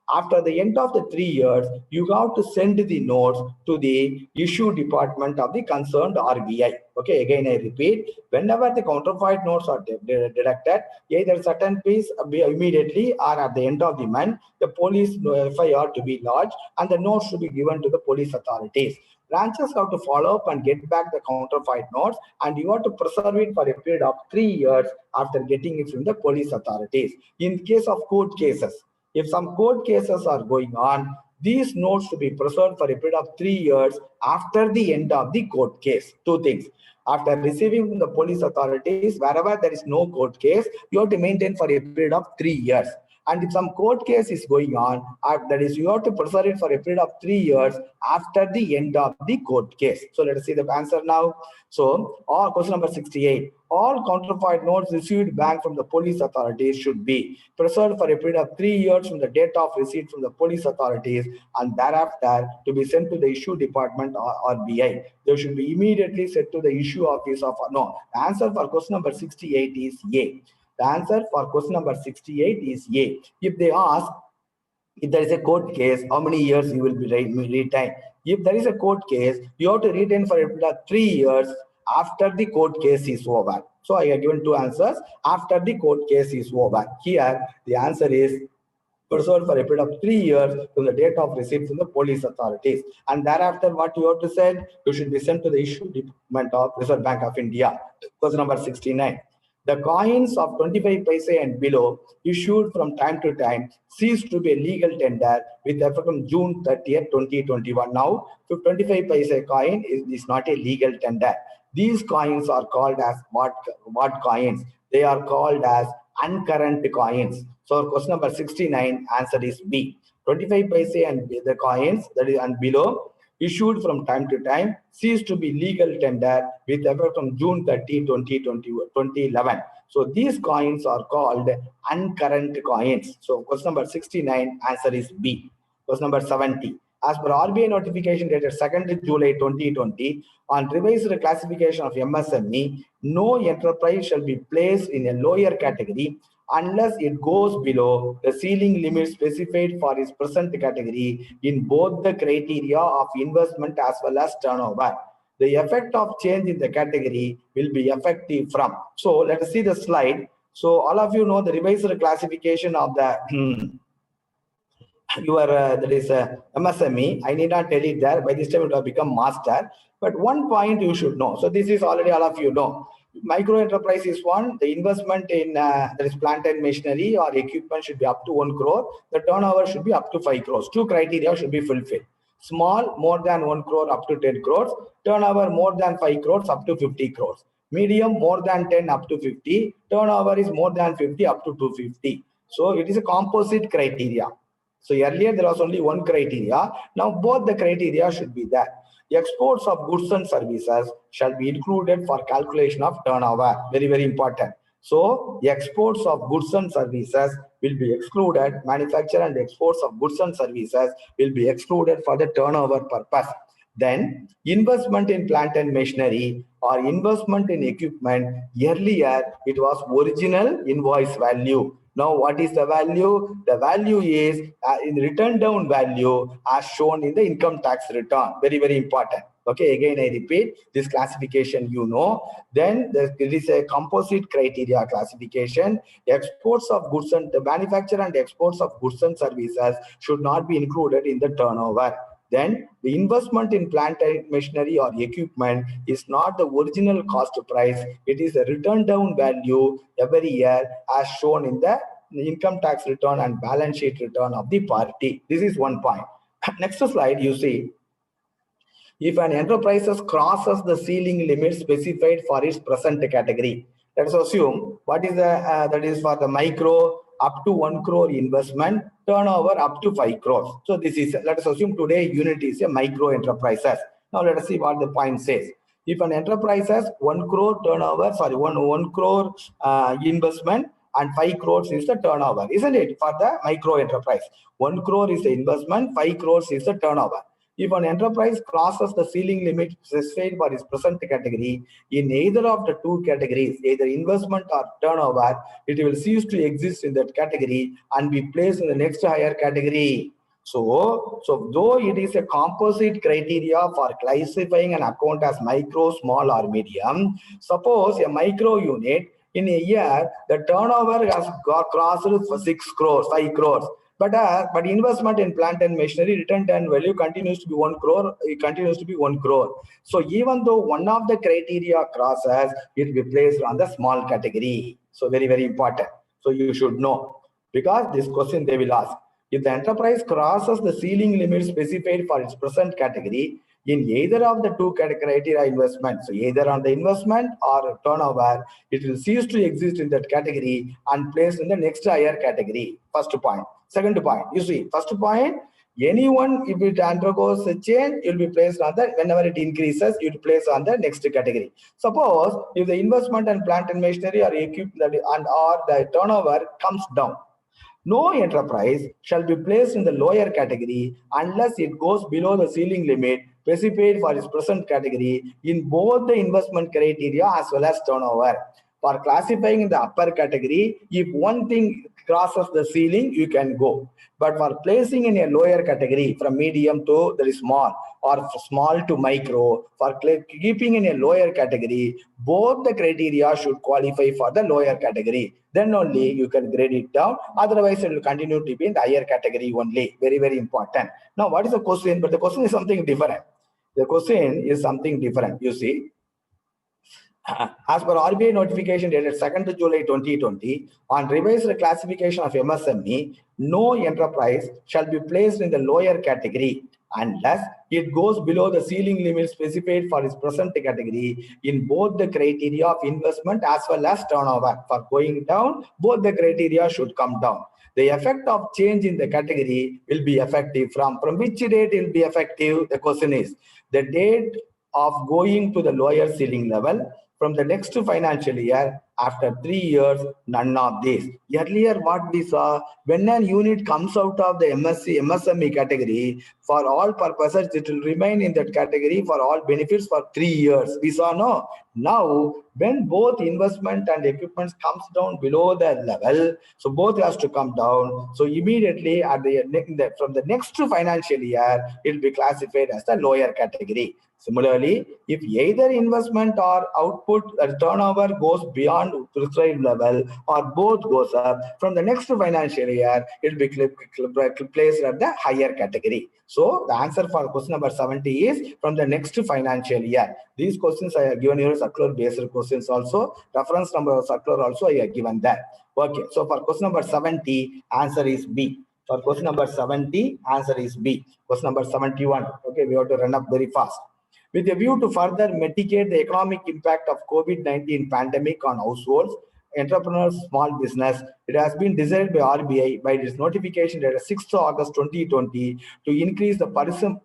Speaker 1: After the end of the 3 years, you have to send the notes to the issue department of the concerned RBI. Okay, again I repeat, whenever the counterfeit notes are deducted, either certain piece immediately or at the end of the month, the police FIR to be lodged and the notes to be given to the police authorities. Branches have to follow up and get back the counterfeit notes, and you have to preserve it for a period of 3 years after getting it from the police authorities. In case of court cases, if some court cases are going on, these notes to be preserved for a period of 3 years after the end of the court case. Two things. After receiving from the police authorities, wherever there is no court case, you have to maintain for a period of 3 years. And if some court case is going on, that is, you have to preserve it for a period of 3 years after the end of the court case. So let us see the answer now. So, question number 68. All counterfeit notes received back from the police authorities should be preserved for a period of 3 years from the date of receipt from the police authorities and thereafter to be sent to the issue department or RBI. They should be immediately sent to the issue office of, no, the answer for question number 68 is A. The answer for question number 68 is A. If they ask, if there is a court case, how many years you will be retained? If there is a court case, you have to retain for a period of 3 years after the court case is over. So I have given two answers. After the court case is over. Here, the answer is preserved for a period of 3 years from the date of receipt from the police authorities. And thereafter, what you have to send, you should be sent to the issue department of Reserve Bank of India. Question number 69. The coins of 25 paise and below issued from time to time cease to be a legal tender with effect from June 30th, 2021. Now, 25 paise coin is not a legal tender. These coins are called as what coins? They are called as uncurrent coins. So question number 69, answer is B. 25 paise and the coins that is and below issued from time to time cease to be legal tender with effect from June 30, 2011. So these coins are called uncurrent coins. So question number 69, answer is B. Question number 70. As per RBI notification dated 2nd July 2020 on revised classification of MSME, no enterprise shall be placed in a lower category unless it goes below the ceiling limit specified for its present category in both the criteria of investment as well as turnover. The effect of change in the category will be effective from. So let us see the slide. So all of you know the revised classification of the your that is MSME. I need not tell it there. By this time it will become master. But one point you should know. So this is already all of you know. Micro enterprise is one. The investment in there is plant and machinery or equipment should be up to 1 crore. The turnover should be up to 5 crores. Two criteria should be fulfilled. Small, more than 1 crore up to 10 crores. Turnover more than 5 crores up to 50 crores. Medium more than 10 up to 50. Turnover is more than 50 up to 250. So it is a composite criteria. So earlier there was only one criteria. Now both the criteria should be there. The exports of goods and services shall be included for calculation of turnover. Very, very important. So the exports of goods and services will be excluded. Manufacture and exports of goods and services will be excluded for the turnover purpose. Then investment in plant and machinery or investment in equipment, earlier it was original invoice value. Now, what is the value? The value is in return down value as shown in the income tax return. Very, very important. Okay, again, I repeat this classification, you know. Then there is a composite criteria classification. Exports of goods and the manufacture and exports of goods and services should not be included in the turnover. then the investment in plant and machinery or equipment is not the original cost price. It is a return down value every year as shown in the income tax return and balance sheet return of the party. This is one point. Next slide, you see, if an enterprise crosses the ceiling limit specified for its present category, let's assume what is the that is for the micro up to 1 crore investment, turnover up to 5 crores. So this is, let us assume today unit is a micro enterprises. Now let us see what the point says. If an enterprise has 1 crore turnover, sorry, 1 crore investment and 5 crores is the turnover, isn't it? For the micro enterprise, 1 crore is the investment, 5 crores is the turnover. If an enterprise crosses the ceiling limit specified for its present category in either of the two categories, either investment or turnover, it will cease to exist in that category and be placed in the next higher category. So though it is a composite criteria for classifying an account as micro, small or medium, suppose a micro unit in a year, the turnover has crossed for 6 crores, 5 crores. But investment in plant and machinery return and value continues to be 1 crore. It continues to be 1 crore. So even though one of the criteria crosses, it will be placed on the small category. So very, very important. So you should know, because this question they will ask. If the enterprise crosses the ceiling limit specified for its present category in either of the two criteria investment, so either on the investment or turnover, it will cease to exist in that category and placed in the next higher category. First point. Second point, you see, first point, anyone, if it undergoes a change, it will be placed on the, whenever it increases, it will place on the next category. Suppose if the investment and plant and machinery or equipment and or the turnover comes down, no enterprise shall be placed in the lower category unless it goes below the ceiling limit specified for its present category in both the investment criteria as well as turnover. For classifying in the upper category, if one thing crosses the ceiling, you can go. But for placing in a lower category, from medium to very small or small to micro, for keeping in a lower category, both the criteria should qualify for the lower category. Then only you can grade it down. Otherwise, it will continue to be in the higher category only. Very, very important. Now, what is the question? But the question is something different. The question is something different. You see, as per RBI notification dated 2nd July 2020 on revised classification of MSME, no enterprise shall be placed in the lower category unless it goes below the ceiling limit specified for its present category in both the criteria of investment as well as turnover. For going down, both the criteria should come down. The effect of change in the category will be effective from which date it will be effective? The question is the date of going to the lower ceiling level. From the next financial year, after 3 years, none of these. Earlier, what we saw, when a unit comes out of the MSME category, for all purposes, it will remain in that category for all benefits for 3 years. We saw no. Now, when both investment and equipment comes down below that level, so both has to come down. So immediately at from the next financial year, it will be classified as the lower category. Similarly, if either investment or output or turnover goes beyond prescribed level or both goes up, from the next financial year, it will be placed at the higher category. So the answer for question number 70 is from the next financial year. These questions I have given here circular based questions also. Reference number of circular also I have given that. Okay, so for question number 70, answer is B. For question number 70, answer is B. Question number 71. Okay, we have to run up very fast. With a view to further mitigate the economic impact of COVID-19 pandemic on households, entrepreneurs, small business, it has been decided by RBI by its notification dated 6th August 2020 to increase the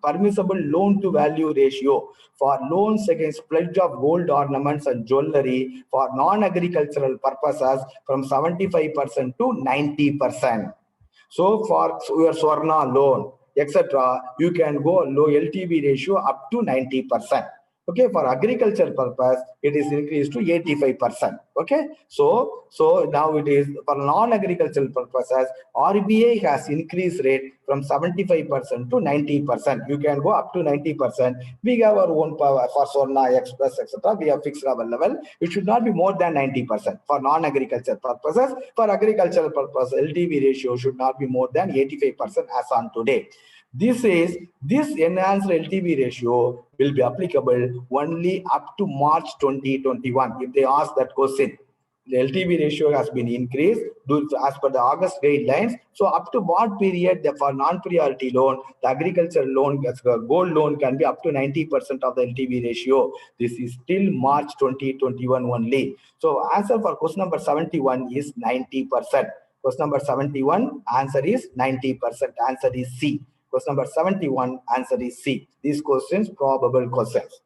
Speaker 1: permissible loan-to-value ratio for loans against pledge of gold ornaments and jewelry for non-agricultural purposes from 75% to 90%. So for your Swarna loan, etc., you can go low LTV ratio up to 90%. Okay, for agriculture purpose, it is increased to 85%. Okay, so now it is for non-agricultural purposes, RBI has increased rate from 75% to 90%. You can go up to 90%. We have our own power for Swarna Express, etc. We have fixed our level. It should not be more than 90% for non-agriculture purposes. For agricultural purpose, LTV ratio should not be more than 85% as on today. This enhanced LTV ratio will be applicable only up to March 2021. If they ask that question, the LTV ratio has been increased as per the August guidelines. So up to what period for non-priority loan, the agriculture loan, gold loan can be up to 90% of the LTV ratio. This is till March 2021 only. So answer for question number 71 is 90%. Question number 71, answer is 90%. Answer is C. Question number 71, answer is C. These questions, probable questions.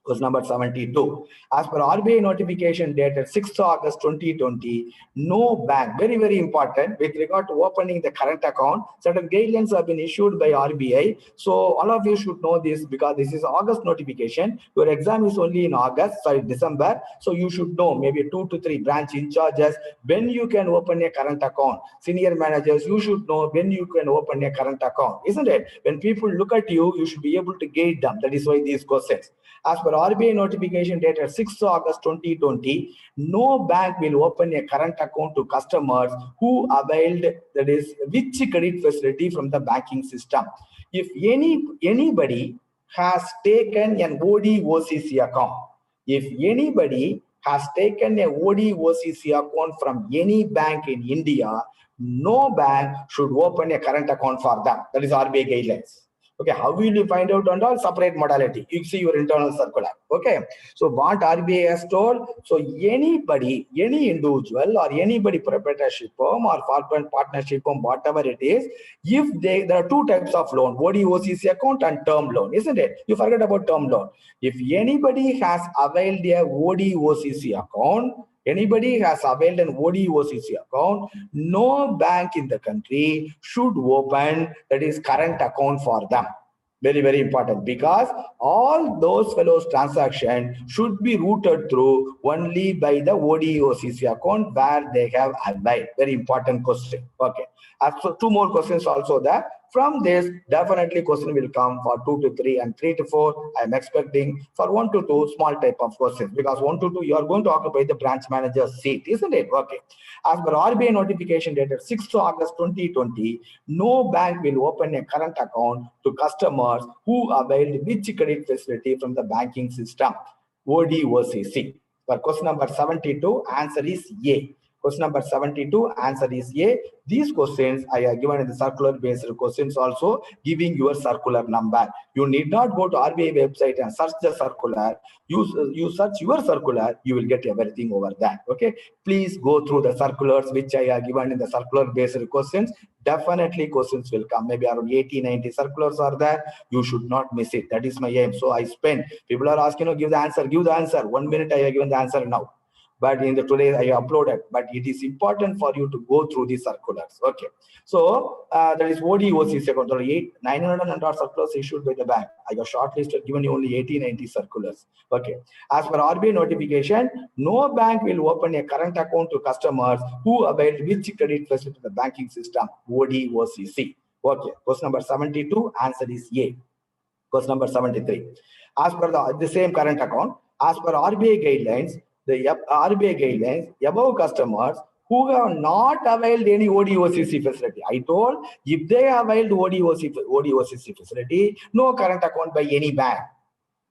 Speaker 1: Question number 72. As per RBI notification dated 6th August 2020, no bank, very, very important, with regard to opening the current account, certain guidelines have been issued by RBI. So all of you should know this because this is August notification. Your exam is only in December. So you should know maybe 2 to 3 branch in charges when you can open a current account. Senior managers, you should know when you can open a current account, isn't it? When people look at you, you should be able to guide them. That is why these questions. As per RBI notification dated 6th August 2020, no bank will open a current account to customers who availed, that is, which credit facility from the banking system. If anybody has taken an OD/OCC account, if anybody has taken a OD/OCC account from any bank in India, no bank should open a current account for them. That is RBI guidelines. Okay, how will you find out on all separate modality? You see your internal circular. Okay, so what RBI has told, so anybody, any individual or anybody proprietorship firm or partnership firm, whatever it is, if there are two types of loan, OD/OCC account and term loan, isn't it? You forget about term loan. If anybody has availed a OD/OCC account, anybody has availed an OD/OCC account, no bank in the country should open, that is, current account for them. Very, very important, because all those fellows transactions should be routed through only by the OD/OCC account where they have availed. Very important question. Okay. So 2 more questions also there. From this, definitely question will come for 2 to 3 and 3 to 4. I am expecting for 1 to 2 small type of questions, because 1 to 2 you are going to occupy the branch manager's seat, isn't it? Okay. As per RBI notification dated 6th August 2020, no bank will open a current account to customers who availed which credit facility from the banking system, OD/OCC. For question number 72, answer is A. Question number 72, answer is A. These questions I have given in the circular based questions also, giving your circular number. You need not go to RBI website and search the circular. You search your circular, you will get everything over that. Okay. Please go through the circulars which I have given in the circular based questions. Definitely questions will come. Maybe around 80-90 circulars are there. You should not miss it. That is my aim. So I spend. People are asking, give the answer. Give the answer. 1 minute I have given the answer now. But in the today I uploaded, but it is important for you to go through these circulars. Okay. So that is OD/OCC account. There are 900 circulars issued by the bank. I got shortlisted, given you only 80-90 circulars. Okay. As per RBI notification, no bank will open a current account to customers who avail which credit facility in the banking system, OD/OCC. Okay. Question number 72, answer is A. Question number 73. As per the same current account, as per RBI guidelines, above customers who have not availed any OD/OCC facility. I told, if they availed OD/OCC facility, no current account by any bank.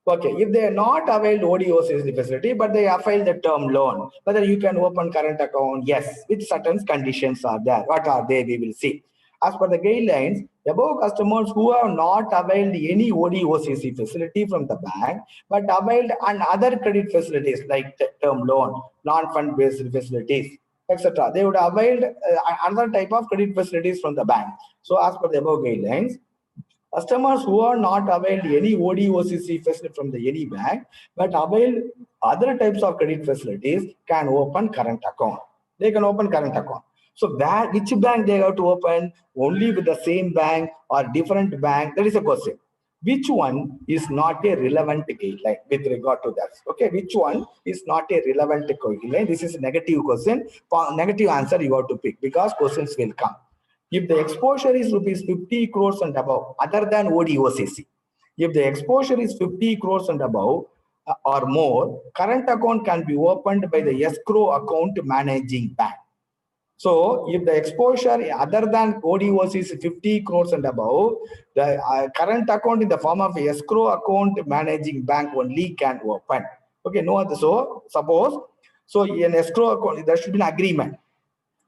Speaker 1: Okay, if they are not availed OD/OCC facility, but they availed the term loan, whether you can open current account, yes, with certain conditions are there. What are they? We will see. As per the guidelines, above customers who have not availed any OD/OCC facility from the bank, but availed and other credit facilities like term loan, non-fund based facilities, etc. They would have availed another type of credit facilities from the bank. So as per the above guidelines, customers who are not availed any OD/OCC facility from the any bank, but availed other types of credit facilities can open current account. They can open current account. So which bank they have to open? Only with the same bank or different bank? That is a question. Which one is not a relevant guideline with regard to that? Okay, which one is not a relevant guideline? This is a negative question. For negative answer you have to pick, because questions will come. If the exposure is rupees 50 crores and above, other than OD/OCC, if the exposure is 50 crores and above or more, current account can be opened by the escrow account managing bank. So if the exposure other than ODOC is 50 crores and above, the current account in the form of escrow account managing bank only can open. Okay, no other. So suppose, so in escrow account, there should be an agreement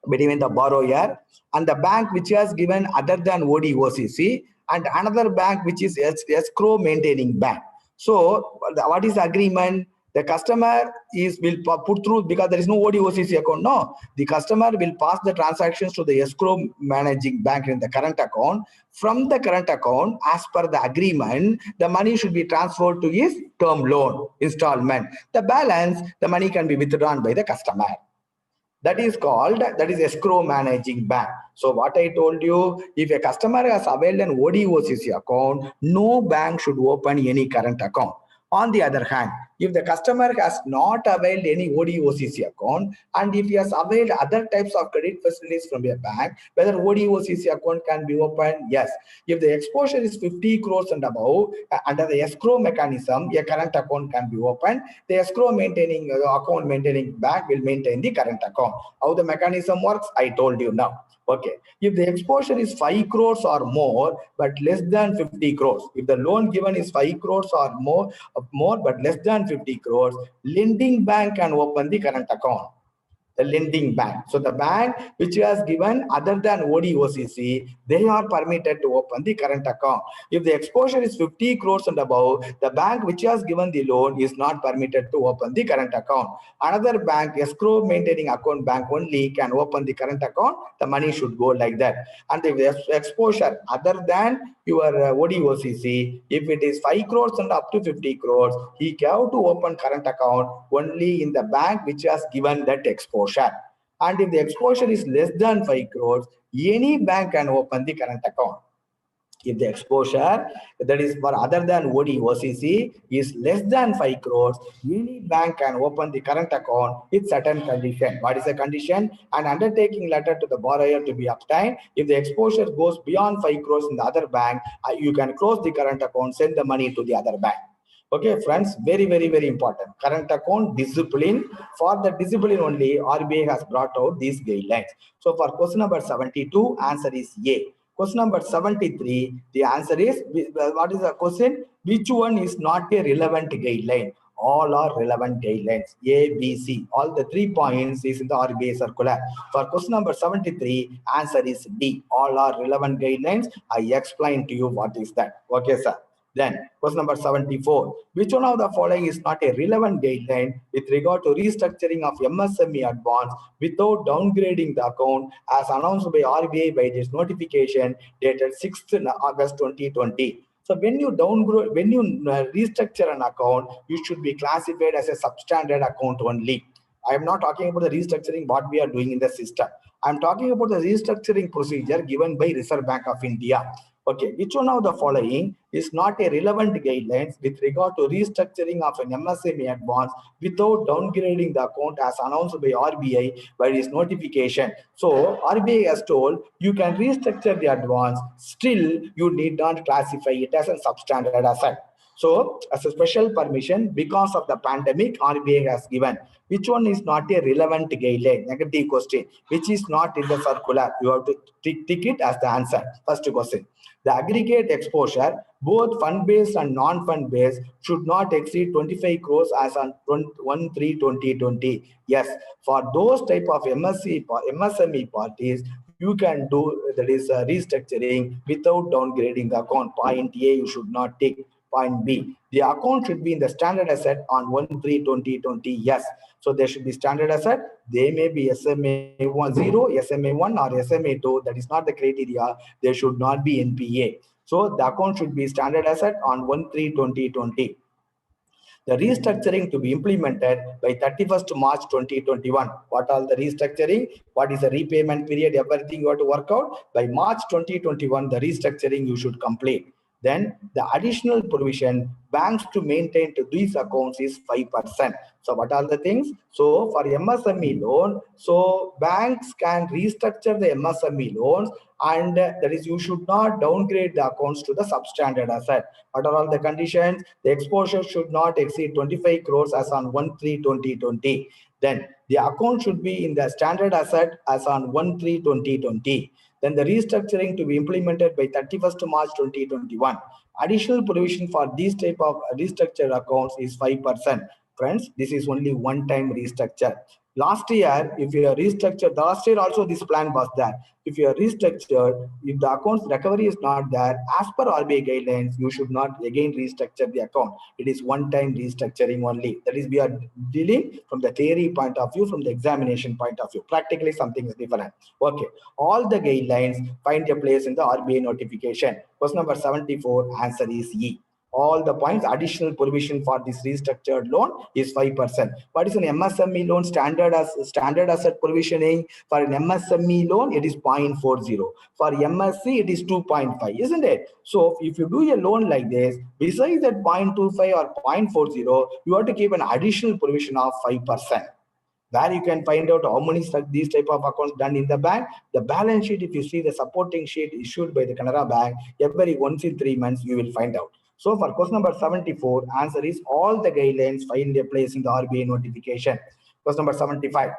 Speaker 1: between the borrower and the bank which has given other than ODOCC and another bank which is escrow maintaining bank. So what is the agreement? The customer will put through, because there is no ODOCC account. No, the customer will pass the transactions to the escrow managing bank in the current account. From the current account, as per the agreement, the money should be transferred to his term loan installment. The balance, the money can be withdrawn by the customer. That is called, that is escrow managing bank. So what I told you, if a customer has availed an ODOCC account, no bank should open any current account. On the other hand, if the customer has not availed any ODOCC account, and if he has availed other types of credit facilities from a bank, whether ODOCC account can be opened? Yes. If the exposure is 50 crores and above, under the escrow mechanism, a current account can be opened. The escrow maintaining account maintaining bank will maintain the current account. How the mechanism works, I told you now. Okay, if the exposure is 5 crores or more, but less than 50 crores, if the loan given is 5 crores or more but less than 50 crores, lending bank can open the current account. The lending bank. So the bank which has given other than ODOCC, they are permitted to open the current account. If the exposure is 50 crores and above, the bank which has given the loan is not permitted to open the current account. Another bank, escrow maintaining account bank only, can open the current account. The money should go like that. And if the exposure other than your ODOCC, if it is 5 crores and up to 50 crores, he have to open current account only in the bank which has given that exposure. And if the exposure is less than 5 crores, any bank can open the current account. If the exposure, that is for other than ODOCC, is less than 5 crores, any bank can open the current account with certain condition. What is the condition? An undertaking letter to the borrower to be obtained. If the exposure goes beyond 5 crores in the other bank, you can close the current account, send the money to the other bank. Okay, friends, very, very, very important. Current account discipline. For the discipline only, RBI has brought out these guidelines. So for question number 72, answer is A. Question number 73, the answer is, what is the question? Which one is not a relevant guideline? All are relevant guidelines. A, B, C. All the 3 points is in the RBI circular. For question number 73, answer is D. All are relevant guidelines. I explained to you what is that. Okay, sir. Then, question number 74. Which one of the following is not a relevant guideline with regard to restructuring of MSME advance without downgrading the account as announced by RBI by this notification dated 6th August 2020? So when you downgrade, when you restructure an account, you should be classified as a substandard account only. I am not talking about the restructuring what we are doing in the system. I am talking about the restructuring procedure given by Reserve Bank of India. Okay, which one of the following is not a relevant guidelines with regard to restructuring of an MSME advance without downgrading the account as announced by RBI by its notification? So RBI has told you can restructure the advance, still you need not classify it as a substandard asset. So as a special permission because of the pandemic, RBI has given. Which one is not a relevant guideline? Negative question. Which is not in the circular? You have to tick it as the answer. First question. The aggregate exposure, both fund-based and non-fund-based, should not exceed 25 crores as on 1/3/2020. Yes, for those type of MSME parties, you can do, that is restructuring without downgrading the account. Point A, you should not take. Point B, the account should be in the standard asset on 1/3/2020. Yes, so there should be standard asset. They may be SMA-0, SMA-1 or SMA-2. That is not the criteria. There should not be NPA. So the account should be standard asset on 1/3/2020. The restructuring to be implemented by 31st March 2021. What are the restructuring? What is the repayment period? Everything you have to work out. By March 2021, the restructuring you should complete. then the additional provision banks to maintain to these accounts is 5%. So what are the things? So for MSME loan, so banks can restructure the MSME loans, and that is, you should not downgrade the accounts to the substandard asset. What are all the conditions? The exposure should not exceed 25 crores as on 1/3/2020. Then the account should be in the standard asset as on 1/3/2020. Then the restructuring to be implemented by 31st March 2021. Additional provision for these type of restructured accounts is 5%. Friends, this is only one-time restructure. Last year, if you are restructured, last year also this plan was there. If you are restructured, if the account's recovery is not there, as per RBI guidelines, you should not again restructure the account. It is one-time restructuring only. That is, we are dealing from the theory point of view, from the examination point of view. Practically, something is different. Okay, all the guidelines find a place in the RBI notification. Question number 74, answer is E. All the points, additional provision for this restructured loan is 5%. What is an MSME loan? Standard asset provisioning for an MSME loan, it is 0.40. For MSC, it is 2.5, isn't it? So if you do a loan like this, besides that 0.25 or 0.40, you have to keep an additional provision of 5%. Where you can find out how many these type of accounts done in the bank. The balance sheet, if you see the supporting sheet issued by the Canara Bank, every once in 3 months, you will find out. So for question number 74, answer is all the guidelines find a place in the RBI notification. Question number 75.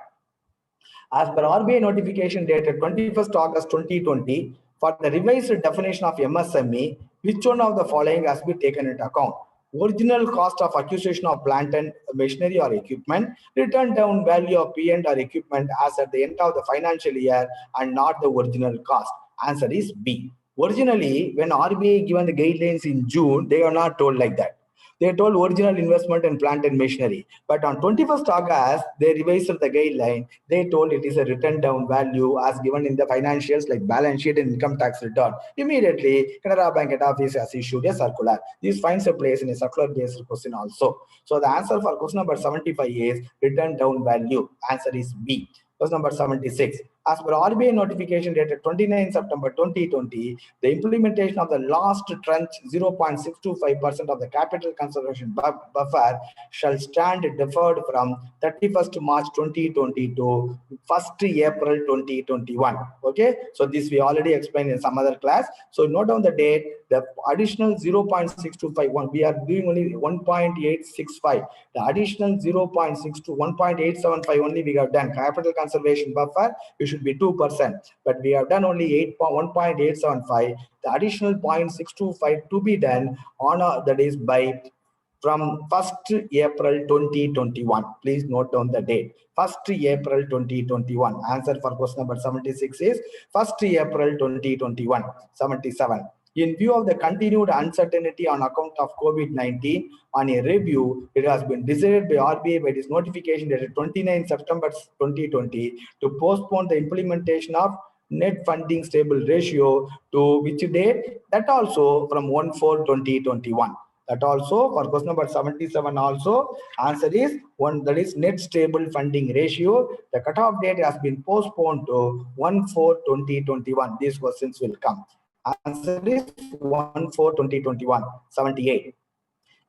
Speaker 1: As per RBI notification dated 21st August 2020, for the revised definition of MSME, which one of the following has been taken into account? Original cost of acquisition of plant and machinery or equipment, return down value of P&R or equipment as at the end of the financial year, and not the original cost. Answer is B. Originally, when RBI given the guidelines in June, they are not told like that. They told original investment in plant and machinery. But on 21st August, they revised the guideline. They told it is a written down value as given in the financials like balance sheet and income tax return. Immediately, Canara Bank Head Office has issued a circular. This finds a place in a circular-based question also. So the answer for question number 75 is written down value. Answer is B. Question number 76. As per RBI notification dated 29 September 2020, the implementation of the last tranche 0.625% of the capital conservation buffer shall stand deferred from 31st March 2020 to 1st April 2021. Okay, so this we already explained in some other class. So note down the date. The additional 0.6251, we are doing only 1.865. The additional 0.62, 1.875 only we have done. Capital conservation buffer, we should be 2%, but we have done only 1.875. The additional 0.625 to be done on that is by from 1st April 2021. Please note down the date. 1st April 2021. Answer for question number 76 is 1st April 2021. 77. In view of the continued uncertainty on account of COVID-19, on a review, it has been decided by RBI by this notification dated 29 September 2020 to postpone the implementation of net funding stable ratio to which date? That also from 1/4/2021. That also for question number 77 also answer is one, that is net stable funding ratio. The cutoff date has been postponed to 1/4/2021. These questions will come. Answer is 1/4/2021. 78.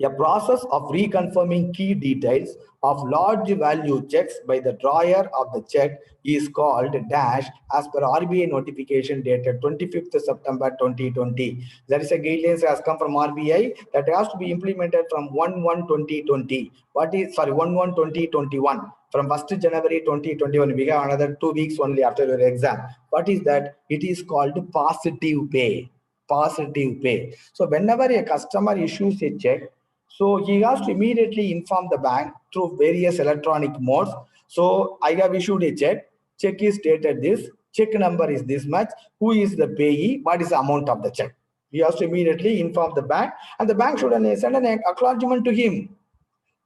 Speaker 1: A process of reconfirming key details of large value checks by the drawer of the check is called dash as per RBI notification dated 25th September 2020. There is a guidelines has come from RBI that has to be implemented from 1/1/2020. What is, sorry, 1/1/2021. From 1st January 2021, we have another 2 weeks only after your exam. What is that? It is called positive pay. Positive pay. So whenever a customer issues a check, so he has to immediately inform the bank through various electronic modes. So I have issued a check. Check is stated this. Check number is this much. Who is the payee? What is the amount of the check? He has to immediately inform the bank, and the bank should send an acknowledgement to him.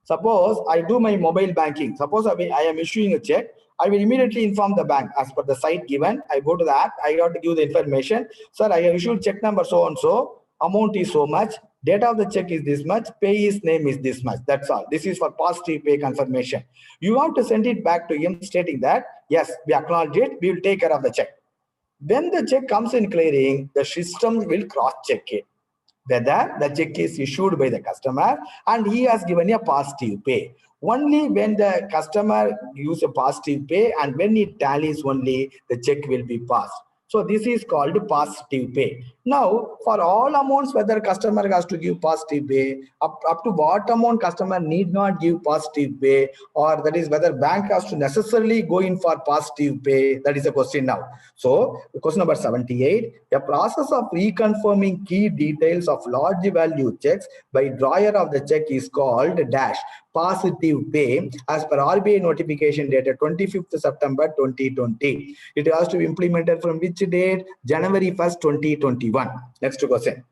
Speaker 1: Suppose I do my mobile banking. Suppose I am issuing a check. I will immediately inform the bank as per the site given. I go to the app. I got to give the information. Sir, I have issued check number so and so. Amount is so much. Date of the check is this much. Payee's name is this much. That's all. This is for positive pay confirmation. You have to send it back to him stating that, yes, we acknowledge it. We will take care of the check. When the check comes in clearing, the system will cross-check it. whether the check is issued by the customer and he has given a positive pay. Only when the customer gives a positive pay and when it tallies only, the check will be passed. So this is called positive pay. Now, for all amounts, whether customer has to give positive pay, up to what amount customer need not give positive pay, or that is whether bank has to necessarily go in for positive pay, that is a question now. So, question number 78, a process of reconfirming key details of large value checks by drawer of the check is called dash positive pay as per RBI notification dated 25th September 2020. It has to be implemented from which date? January 1st, 2021. Next question.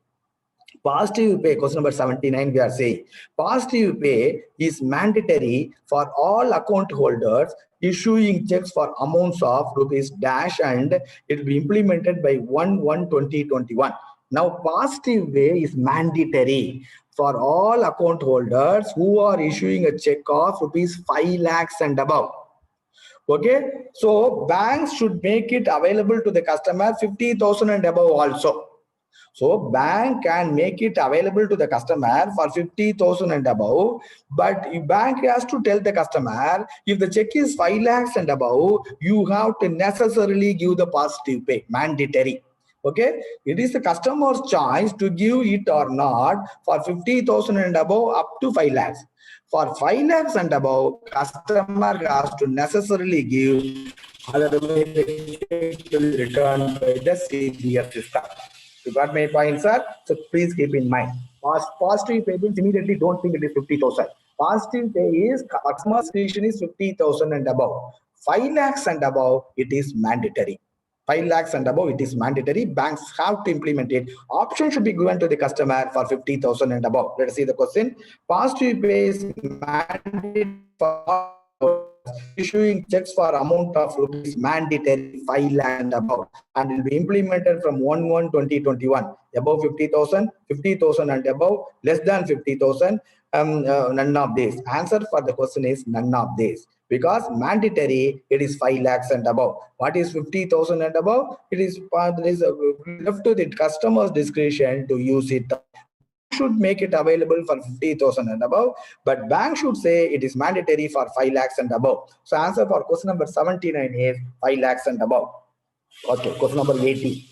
Speaker 1: Positive pay, question number 79, we are saying positive pay is mandatory for all account holders issuing checks for amounts of rupees dash and it will be implemented by 1/1/2021. Now, positive pay is mandatory for all account holders who are issuing a check of rupees 5 lakhs and above. Okay, so banks should make it available to the customer 50,000 and above also. So bank can make it available to the customer for 50,000 and above, but bank has to tell the customer if the check is 5 lakhs and above, you have to necessarily give the positive pay, mandatory. Okay, it is the customer's choice to give it or not for 50,000 and above up to 5 lakhs. For 5 lakhs and above, customer has to necessarily give, otherwise the check will be returned by the CDF system. You got my point, sir? So please keep in mind. Positive pay means immediately don't think it is 50,000. Positive pay is customer discretion is 50,000 and above. 5 lakhs and above, it is mandatory. 5 lakhs and above, it is mandatory. Banks have to implement it. Option should be given to the customer for 50,000 and above. Let us see the question. Positive pay is mandatory for issuing checks for amount of rupees mandatory 5 lakh and above and will be implemented from 1/1/2021. Above 50,000, 50,000 and above, less than 50,000, none of these. Answer for the question is none of these. Because mandatory, it is 5 lakhs and above. What is 50,000 and above? It is left to the customer's discretion to use it. Bank should make it available for 50,000 and above, but bank should say it is mandatory for 5 lakhs and above. So answer for question number 79 is 5 lakhs and above. Okay, question number 80.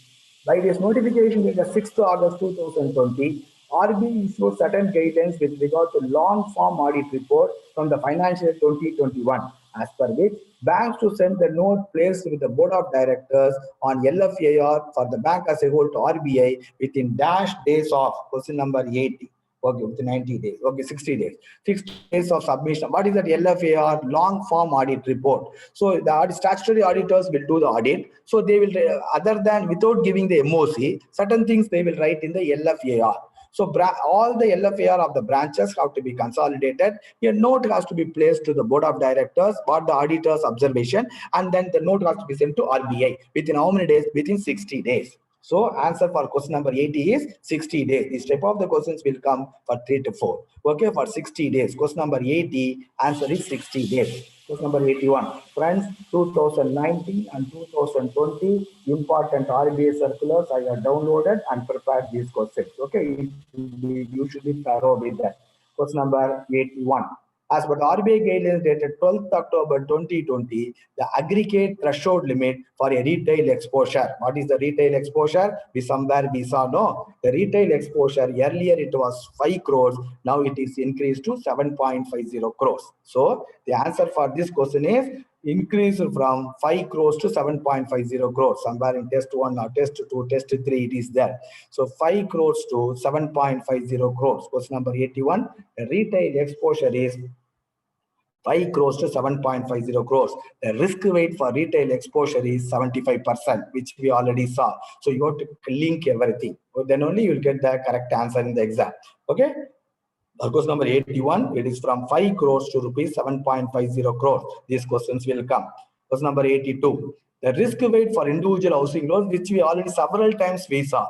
Speaker 1: By this notification dated 6th August 2020, RBI issued certain guidelines with regard to long form audit report from the financial 2021, as per which banks to send the note placed with the board of directors on LFAR for the bank as a whole to RBI within dash days of question number 80. Okay, within 90 days. Okay, 60 days. 60 days of submission. What is that LFAR? Long form audit report. So the statutory auditors will do the audit. So they will, other than without giving the MOC, certain things they will write in the LFAR. So all the LFAR of the branches have to be consolidated. A note has to be placed to the board of directors for the auditor's observation, and then the note has to be sent to RBI within how many days? Within 60 days. So answer for question number 80 is 60 days. This type of the questions will come for 3 to 4. Okay, for 60 days. Question number 80, answer is 60 days. Question number 81. Friends, 2019 and 2020 important RBI circulars I have downloaded and prepared these questions. Okay, you should be thorough with that. Question number 81. As per the RBI guidelines dated 12th October 2020, the aggregate threshold limit for a retail exposure. What is the retail exposure? We saw no. The retail exposure earlier it was 5 crores. Now it is increased to 7.50 crores. So the answer for this question is increased from 5 crores to 7.50 crores. Somewhere in test 1 or test 2, test 3 it is there. So 5 crores to 7.50 crores. Question number 81. The retail exposure is 5 crores to 7.50 crores. The risk weight for retail exposure is 75%, which we already saw. So you have to link everything. Then only you will get the correct answer in the exam. Okay. Question number 81, it is from 5 crores to rupees 7.50 crores. These questions will come. Question number 82, the risk weight for individual housing loans, which we already several times we saw.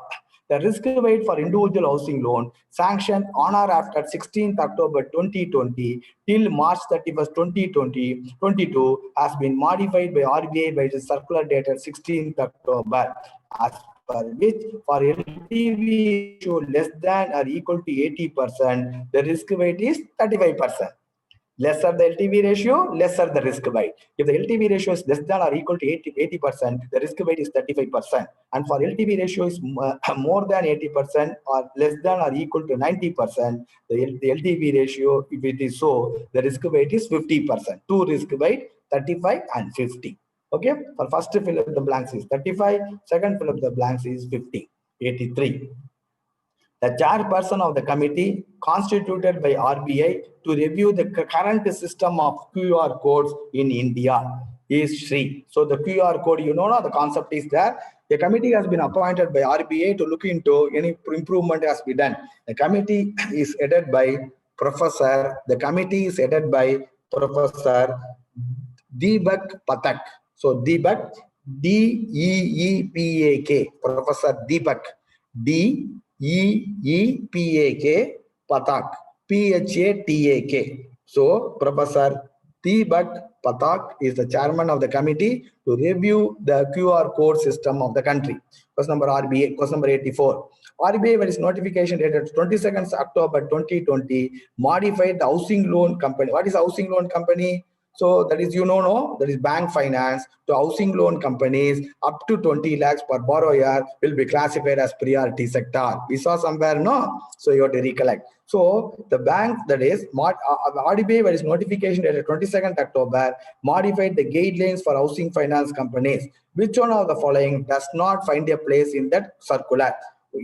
Speaker 1: The risk weight for individual housing loan sanctioned on or after 16th October 2020 till March 31st, 2022 has been modified by RBI by the circular dated 16th October. As per which for LTV ratio less than or equal to 80%, the risk weight is 35%. Lesser the LTV ratio, lesser the risk weight. If the LTV ratio is less than or equal to 80%, the risk weight is 35%. And for LTV ratio is more than 80% or less than or equal to 90%, the LTV ratio, if it is so, the risk weight is 50%. Two risk weight, 35 and 50. Okay, for first fill up the blanks is 35, second fill up the blanks is 50, 83. The chairperson of the committee constituted by RBI to review the current system of QR codes in India is Sri. So the QR code, the concept is there. The committee has been appointed by RBI to look into any improvement has been done. The committee is headed by Professor Deepak Pathak. So Deepak, D-E-E-P-A-K, Professor Deepak, D-E-E-P-A-K, Pathak, P-H-A-T-A-K. So Professor Deepak Pathak is the chairman of the committee to review the QR code system of the country. Question number RBA, question number 84. RBI, by its notification dated 22nd October 2020, modified the housing loan company. What is housing loan company? So that is, that is bank finance to housing loan companies up to 20 lakhs per borrower will be classified as priority sector. We saw somewhere, no? So you have to recollect. So the bank, that is, RBI, by its notification dated 22nd October, modified the guidelines for housing finance companies. Which one of the following does not find a place in that circular?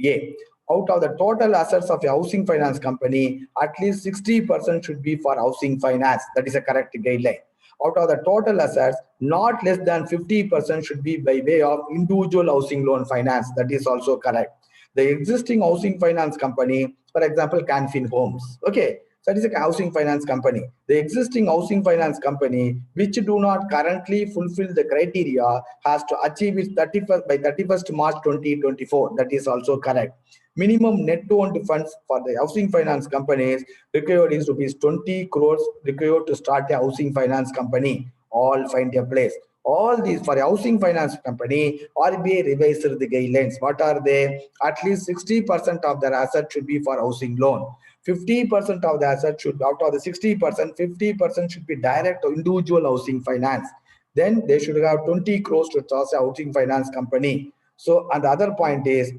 Speaker 1: A. Out of the total assets of a housing finance company, at least 60% should be for housing finance. That is a correct guideline. Out of the total assets, not less than 50% should be by way of individual housing loan finance. That is also correct. The existing housing finance company, for example, Canfin Homes. Okay. So that is a housing finance company. The existing housing finance company, which do not currently fulfill the criteria, has to achieve its 31st March 2024. That is also correct. Minimum net owned funds for the housing finance companies required is rupees 20 crores required to start a housing finance company. All find a place. All these for a housing finance company, RBI revised the guidelines. What are they? At least 60% of their assets should be for housing loan. 50% of the assets should, out of the 60%, 50% should be direct or individual housing finance. Then they should have 20 crores to start a housing finance company. So, and the other point is,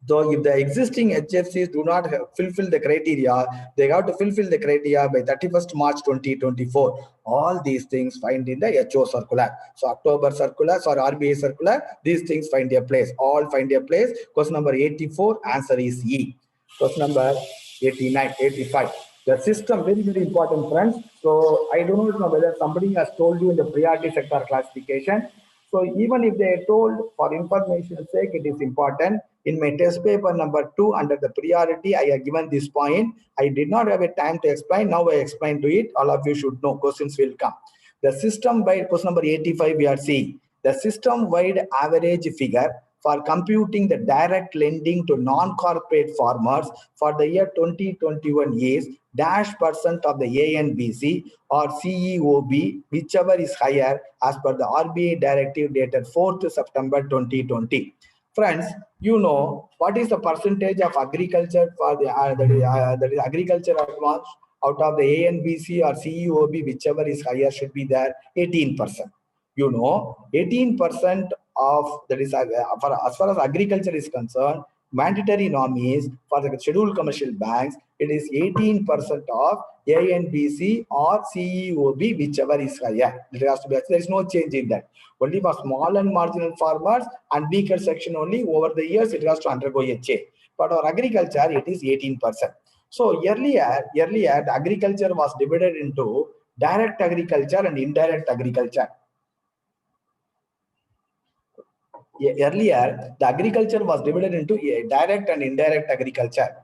Speaker 1: though if the existing HFCs do not fulfill the criteria, they have to fulfill the criteria by 31st March 2024. All these things find in the HO circular. So October circular or RBI circular, these things find a place. All find a place. Question number 84, answer is E. Question number 89, 85. The system, very, very important, friends. So I do not know whether somebody has told you in the priority sector classification. So even if they told, for information's sake, it is important. In my test paper number 2 under the priority, I have given this point. I did not have a time to explain. Now I explain to it. All of you should know. Questions will come. The system-wide, question number 85, we are seeing. The system-wide average figure for computing the direct lending to non-corporate farmers for the year 2021 is -% of the ANBC or CEOB, whichever is higher as per the RBI directive dated 4th September 2020. Friends, you know what is the percentage of agriculture for the that is agriculture advance out of the ANBC or CEOB, whichever is higher should be there, 18%. You know, 18% of that is for as far as agriculture is concerned, mandatory norms for the scheduled commercial banks, it is 18% of ANBC or CEOB, whichever is higher. It has to be, there is no change in that. Only for small and marginal farmers and weaker section only, over the years it has to undergo a change. But our agriculture, it is 18%. So earlier the agriculture was divided into direct agriculture and indirect agriculture. Earlier, the agriculture was divided into direct and indirect agriculture.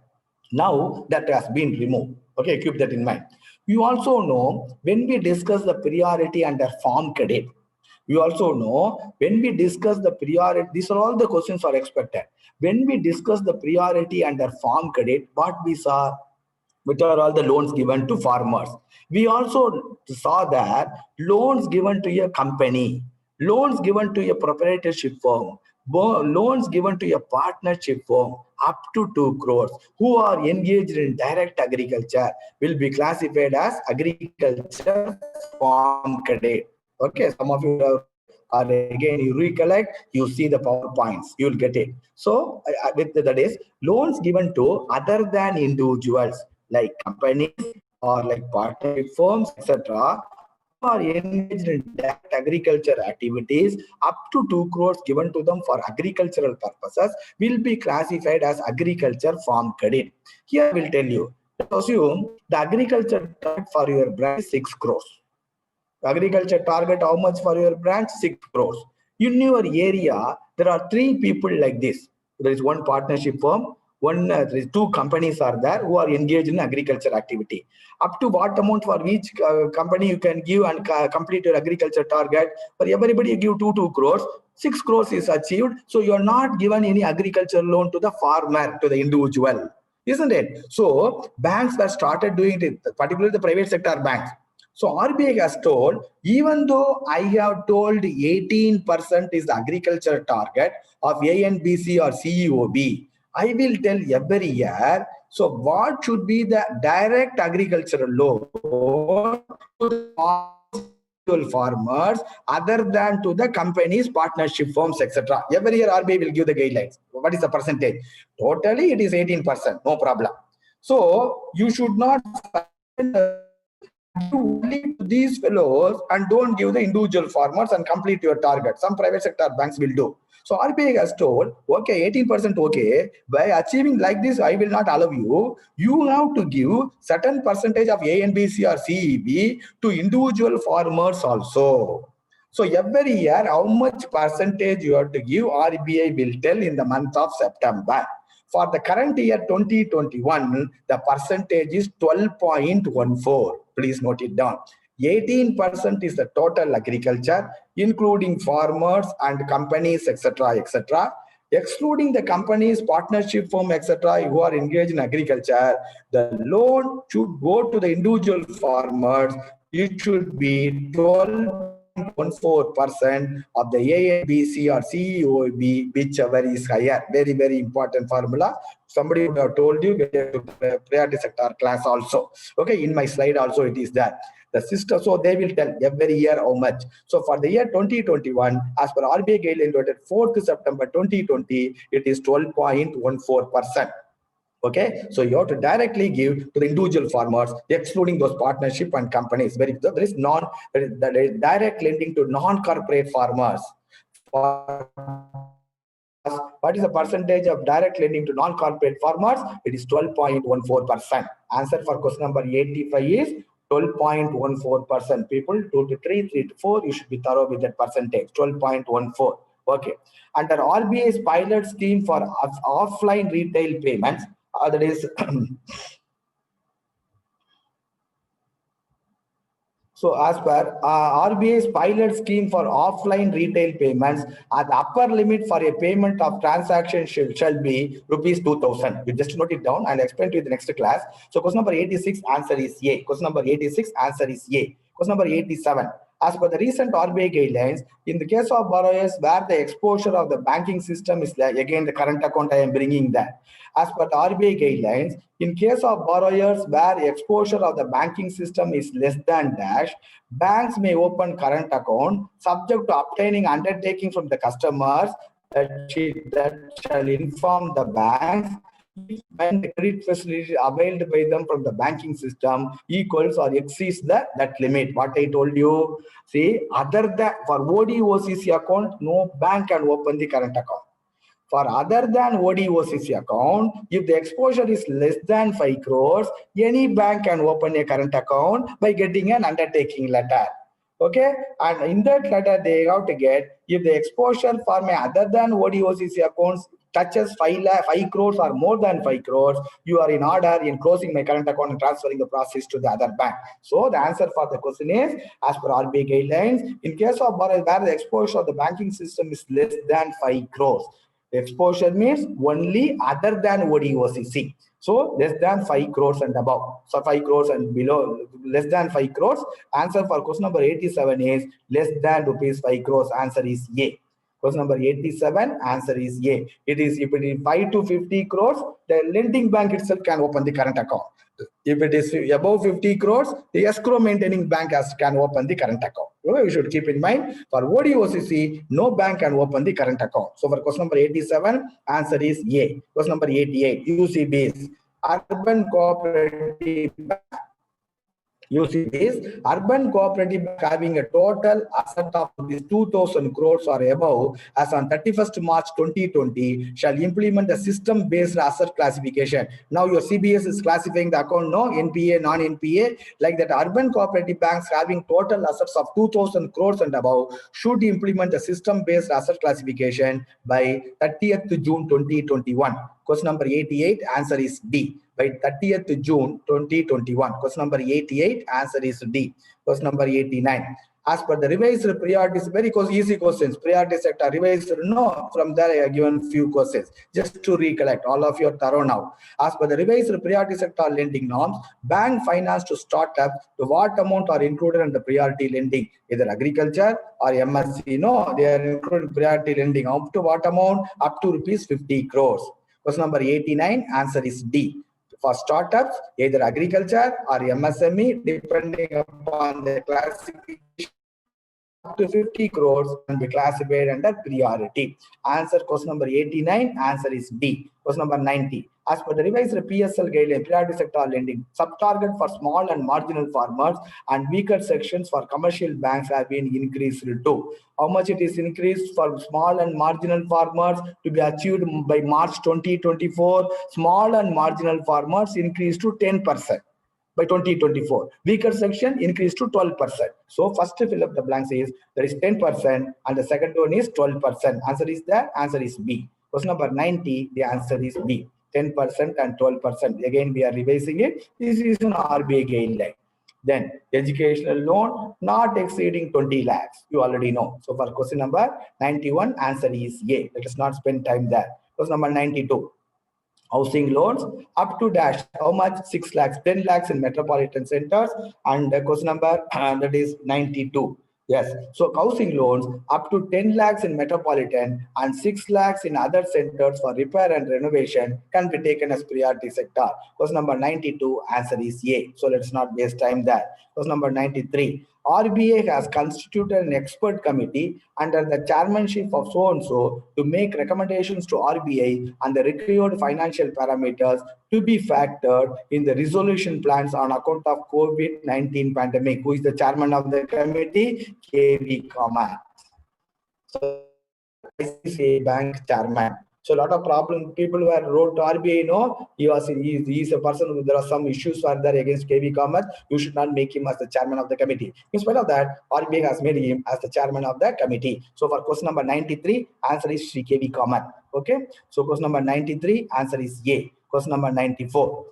Speaker 1: Now that has been removed. Okay, keep that in mind. You also know when we discuss the priority under farm credit, we also know when we discuss the priority, these are all the questions are expected. When we discuss the priority under farm credit, what we saw, which are all the loans given to farmers. We also saw that loans given to a company, loans given to a proprietorship firm, Loans given to a partnership firm up to 2 crores who are engaged in direct agriculture will be classified as agriculture farm credit. Okay, some of you are again, you recollect, you see the PowerPoints, you'll get it. So with that is loans given to other than individuals like companies or like partnership firms, etc., who are engaged in direct agriculture activities up to 2 crores given to them for agricultural purposes will be classified as agriculture farm credit. Here I will tell you, let's assume the agriculture target for your branch is 6 crores. Agriculture target how much for your branch? 6 crores. In your area, there are 3 people like this. There is one partnership firm, there is 2 companies are there who are engaged in agriculture activity. Up to what amount for each company you can give and complete your agriculture target? For everybody you give 2 crores, 6 crores is achieved. So you are not given any agriculture loan to the farmer, to the individual. Isn't it? So banks were started doing it, particularly the private sector banks. So RBI has told, even though I have told 18% is the agriculture target of ANBC or CEOB, I will tell every year, so what should be the direct agricultural loan to the farmers other than to the companies, partnership firms, etc. Every year RBI will give the guidelines. What is the percentage? Totally it is 18%, no problem. So you should not give only to these fellows and don't give the individual farmers and complete your target. Some private sector banks will do. So RBI has told, okay, 18% okay, by achieving like this, I will not allow you. You have to give certain percentage of ANBC or CEB to individual farmers also. So every year, how much percentage you have to give, RBI will tell in the month of September. For the current year 2021, the percentage is 12.14. Please note it down. 18% is the total agriculture, including farmers and companies, etc., etc. Excluding the companies, partnership firm, etc., who are engaged in agriculture, the loan should go to the individual farmers. It should be 12.14% of the ANBC or CEOB, whichever is higher. Very, very important formula. Somebody would have told you priority sector class also. Okay, in my slide also it is there. The system, so they will tell every year how much. So for the year 2021, as per RBI guideline dated 4th September 2020, it is 12.14%. Okay, so you have to directly give to the individual farmers, excluding those partnership and companies. There is direct lending to non-corporate farmers. What is the percentage of direct lending to non-corporate farmers? It is 12.14%. Answer for question number 85 is 12.14%. People 2 to 3, 3 to 4, you should be thorough with that percentage, 12.14. Okay. Under RBI's pilot scheme for offline retail payments, that is so as per RBI's pilot scheme for offline retail payments, the upper limit for a payment of transaction shall be rupees 2,000. You just note it down and explain to you the next class. So question number 86, answer is A. Question number 86, answer is A. Question number 87. As per the recent RBI guidelines, in the case of borrowers where the exposure of the banking system is there, again the current account I am bringing that. As per the RBI guidelines, in case of borrowers where exposure of the banking system is less than dash, banks may open current account subject to obtaining undertaking from the customers that shall inform the banks when the credit facility availed by them from the banking system equals or exceeds that limit. What I told you, see, other than for ODOCC account, no bank can open the current account. For other than ODOCC account, if the exposure is less than 5 crores, any bank can open a current account by getting an undertaking letter. Okay, and in that letter they have to get, if the exposure for my other than ODOCC accounts touches 5 crores or more than 5 crores, you are in order in closing my current account and transferring the process to the other bank. So the answer for the question is, as per RBI guidelines, in case of where the exposure of the banking system is less than 5 crores, exposure means only other than ODOCC. So less than 5 crores and above. So 5 crores and below, less than 5 crores. Answer for question number 87 is less than rupees 5 crores. Answer is A. Question number 87, answer is A. It is if it is 5 to 50 crores, the lending bank itself can open the current account. If it is above 50 crores, the escrow maintaining bank can open the current account. You should keep in mind, for ODOCC, no bank can open the current account. So for question number 87, answer is A. Question number 88, UCBs, Urban Cooperative Bank. UCBs, Urban Cooperative Bank having a total asset of 2,000 crores or above as on 31st March 2020 shall implement a system-based asset classification. Now your CBS is classifying the account, no, NPA, non-NPA, like that Urban Cooperative Banks having total assets of 2,000 crores and above should implement a system-based asset classification by 30th June 2021. Question number 88, answer is D. By 30th June 2021. Question number 88, answer is D. Question number 89. As per the revised priorities, very easy questions. Priority sector revised, no. From there, I have given few questions. Just to recollect, all of you are thorough now. As per the revised priority sector lending norms, bank finance to startups, to what amount are included in the priority lending? Either agriculture or MSC. No, they are included priority lending. Up to what amount? Up to rupees 50 crores. Question number 89, answer is D. For startups, either agriculture or MSME, depending upon the classification, up to 50 crores can be classified under priority. Answer question number 89, answer is D. Question number 90. As per the revised PSL guideline, priority sector lending, sub-target for small and marginal farmers and weaker sections for commercial banks have been increased to. How much it is increased for small and marginal farmers to be achieved by March 2024? Small and marginal farmers increased to 10%. By 2024, weaker section increased to 12%. So first fill up the blanks is there is 10% and the second one is 12%. Answer is there, answer is B. Question number 90, the answer is B. 10% and 12%. Again, we are revising it. This is an RBI guideline. Then educational loan not exceeding 20 lakhs. You already know. So for question number 91, answer is A. Let us not spend time there. Question number 92. Housing loans up to dash how much? 6 lakhs, 10 lakhs in metropolitan centers. And question number that is 92. Yes, so housing loans up to 10 lakhs in metropolitan and 6 lakhs in other centers for repair and renovation can be taken as priority sector. Question number 92, answer is A. So let's not waste time there. Question number 93. RBI has constituted an expert committee under the chairmanship of so-and-so to make recommendations to RBI on the required financial parameters to be factored in the resolution plans on account of COVID-19 pandemic. Who is the chairman of the committee? KV Kamath. So, ICICI Bank chairman. So a lot of problem people who are wrote to RBI, he is a person who there are some issues are there against KV Kamath. You should not make him as the chairman of the committee. In spite of that, RBI has made him as the chairman of the committee. So for question number 93, answer is Shri KV Kamath. Okay. So question number 93, answer is A. Question number 94.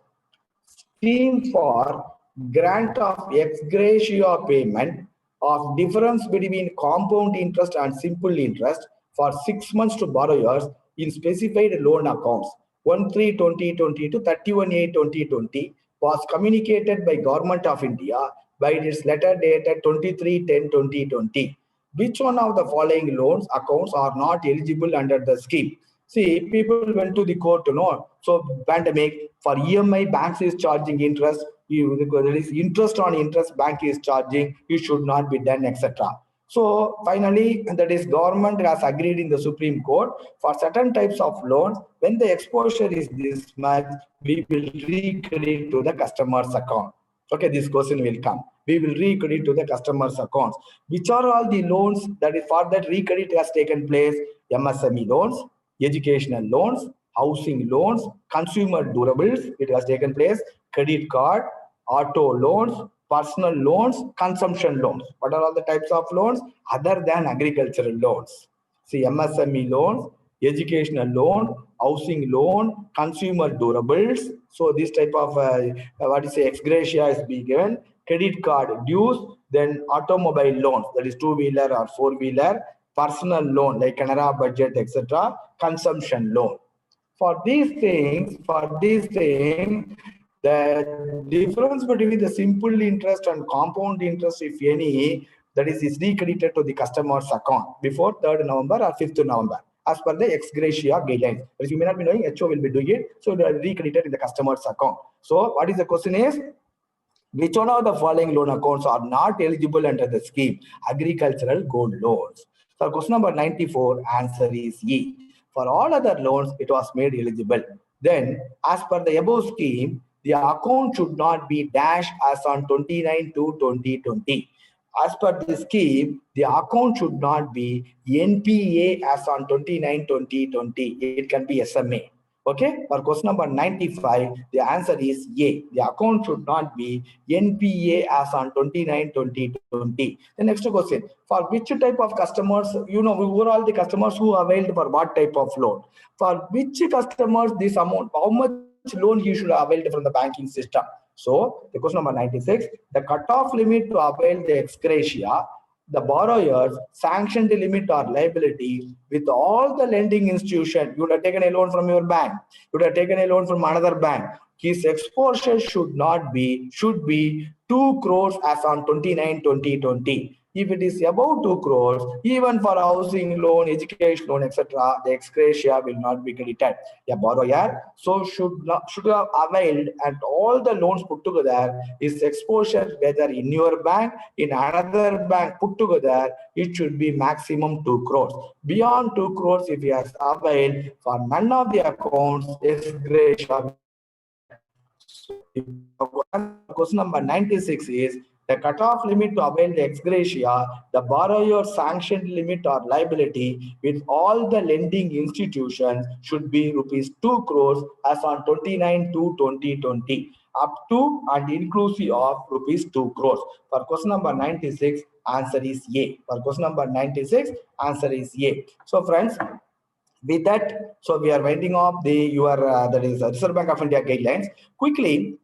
Speaker 1: Scheme for grant of ex gratia payment of difference between compound interest and simple interest for 6 months to borrowers in specified loan accounts 1/3/2020 to 31/8/2020 was communicated by Government of India by its letter dated 23/10/2020. Which one of the following loans accounts are not eligible under the scheme? See, people went to the court to know. So pandemic, for EMI, banks is charging interest. There is interest on interest, bank is charging. You should not be done, etc. So finally, that is government has agreed in the Supreme Court for certain types of loans. When the exposure is this much, we will recredit to the customer's account. Okay, this question will come. We will recredit to the customer's accounts. Which are all the loans that is for that recredit has taken place? MSME loans, educational loans, housing loans, consumer durables, it has taken place, credit card, auto loans, personal loans, consumption loans. What are all the types of loans other than agricultural loans? See, MSME loans, educational loan, housing loan, consumer durables. So this type of ex gratia is being given. Credit card dues, then automobile loans, that is two-wheeler or four-wheeler, personal loan like Canara Budget, etc., consumption loan. For these things, the difference between the simple interest and compound interest, if any, that is recredited to the customer's account before 3rd November or 5th November, as per the ex gratia guidelines. As you may not be knowing, HO will be doing it, so it will be recredited in the customer's account. So what is the question is, which one of the following loan accounts are not eligible under the scheme? Agricultural gold loans. So question number 94, answer is E. For all other loans, it was made eligible. Then, as per the above scheme, the account should not be dashed as on 29/2/2020. As per the scheme, the account should not be NPA as on 29/2020. It can be SMA. Okay, for question number 95, the answer is A. The account should not be NPA as on 29/2020. The next question, for which type of customers, overall the customers who availed for what type of loan? For which customers this amount, how much loan he should have availed from the banking system? So, the question number 96, the cutoff limit to avail the ex gratia, the borrower's sanctioned limit or liability with all the lending institution. You would have taken a loan from your bank, you would have taken a loan from another bank. His exposure should be 2 crores as on 29/2020. If it is above 2 crores, even for housing loan, education loan, etc., the ex gratia will not be credited. A borrower should have availed, and all the loans put together, his exposure, whether in your bank, in another bank put together, it should be maximum 2 crores. Beyond 2 crores, if he has availed for none of the accounts, ex gratia. Question number 96 is, the cutoff limit to avail the ex gratia, the borrower sanctioned limit or liability with all the lending institutions should be rupees 2 crores as on 29/2/2020, up to and inclusive of rupees 2 crores. For question number 96, answer is A. For question number 96, answer is A. So friends, with that, so we are winding up that is Reserve Bank of India guidelines. Quickly,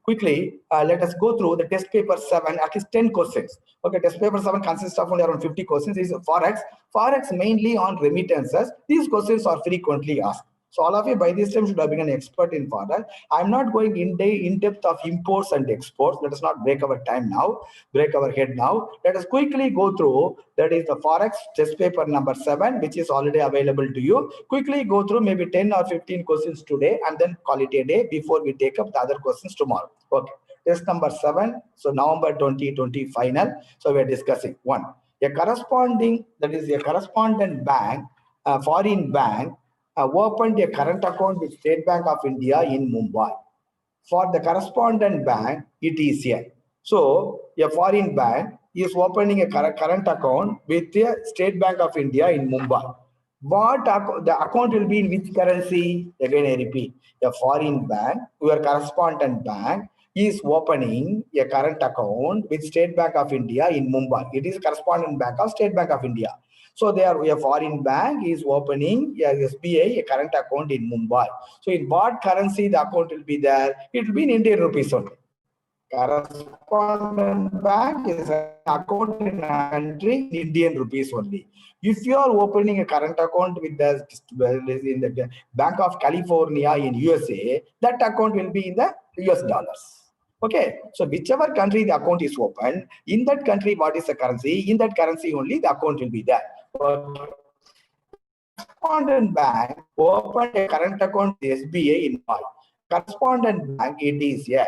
Speaker 1: let us go through the test paper 7, at least 10 questions. Okay, test paper 7 consists of only around 50 questions. This is Forex mainly on remittances. These questions are frequently asked. So all of you by this time should have been an expert in Forex. I'm not going in depth of imports and exports. Let us not break our head now. Let us quickly go through, that is the Forex test paper number 7, which is already available to you. Quickly go through maybe 10 or 15 questions today and then call it a day before we take up the other questions tomorrow. Okay. Test number 7. So November 2020 final. So we are discussing 1. A correspondent bank, foreign bank, opened a current account with State Bank of India in Mumbai. For the correspondent bank, it is here. So, a foreign bank is opening a current account with the State Bank of India in Mumbai. The account will be in which currency? Again, I repeat. A foreign bank, your correspondent bank, is opening a current account with State Bank of India in Mumbai. It is correspondent bank of State Bank of India. So a foreign bank is opening a SBI a current account in Mumbai. So in what currency the account will be there? It will be in Indian rupees only. Correspondent bank is an account in a country in Indian rupees only. If you are opening a current account with in the Bank of California in USA, that account will be in the US dollars. Okay, so whichever country the account is open, in that country, what is the currency? In that currency only, the account will be there. Correspondent bank opened a current account with SBI in Mumbai. Correspondent bank, it is a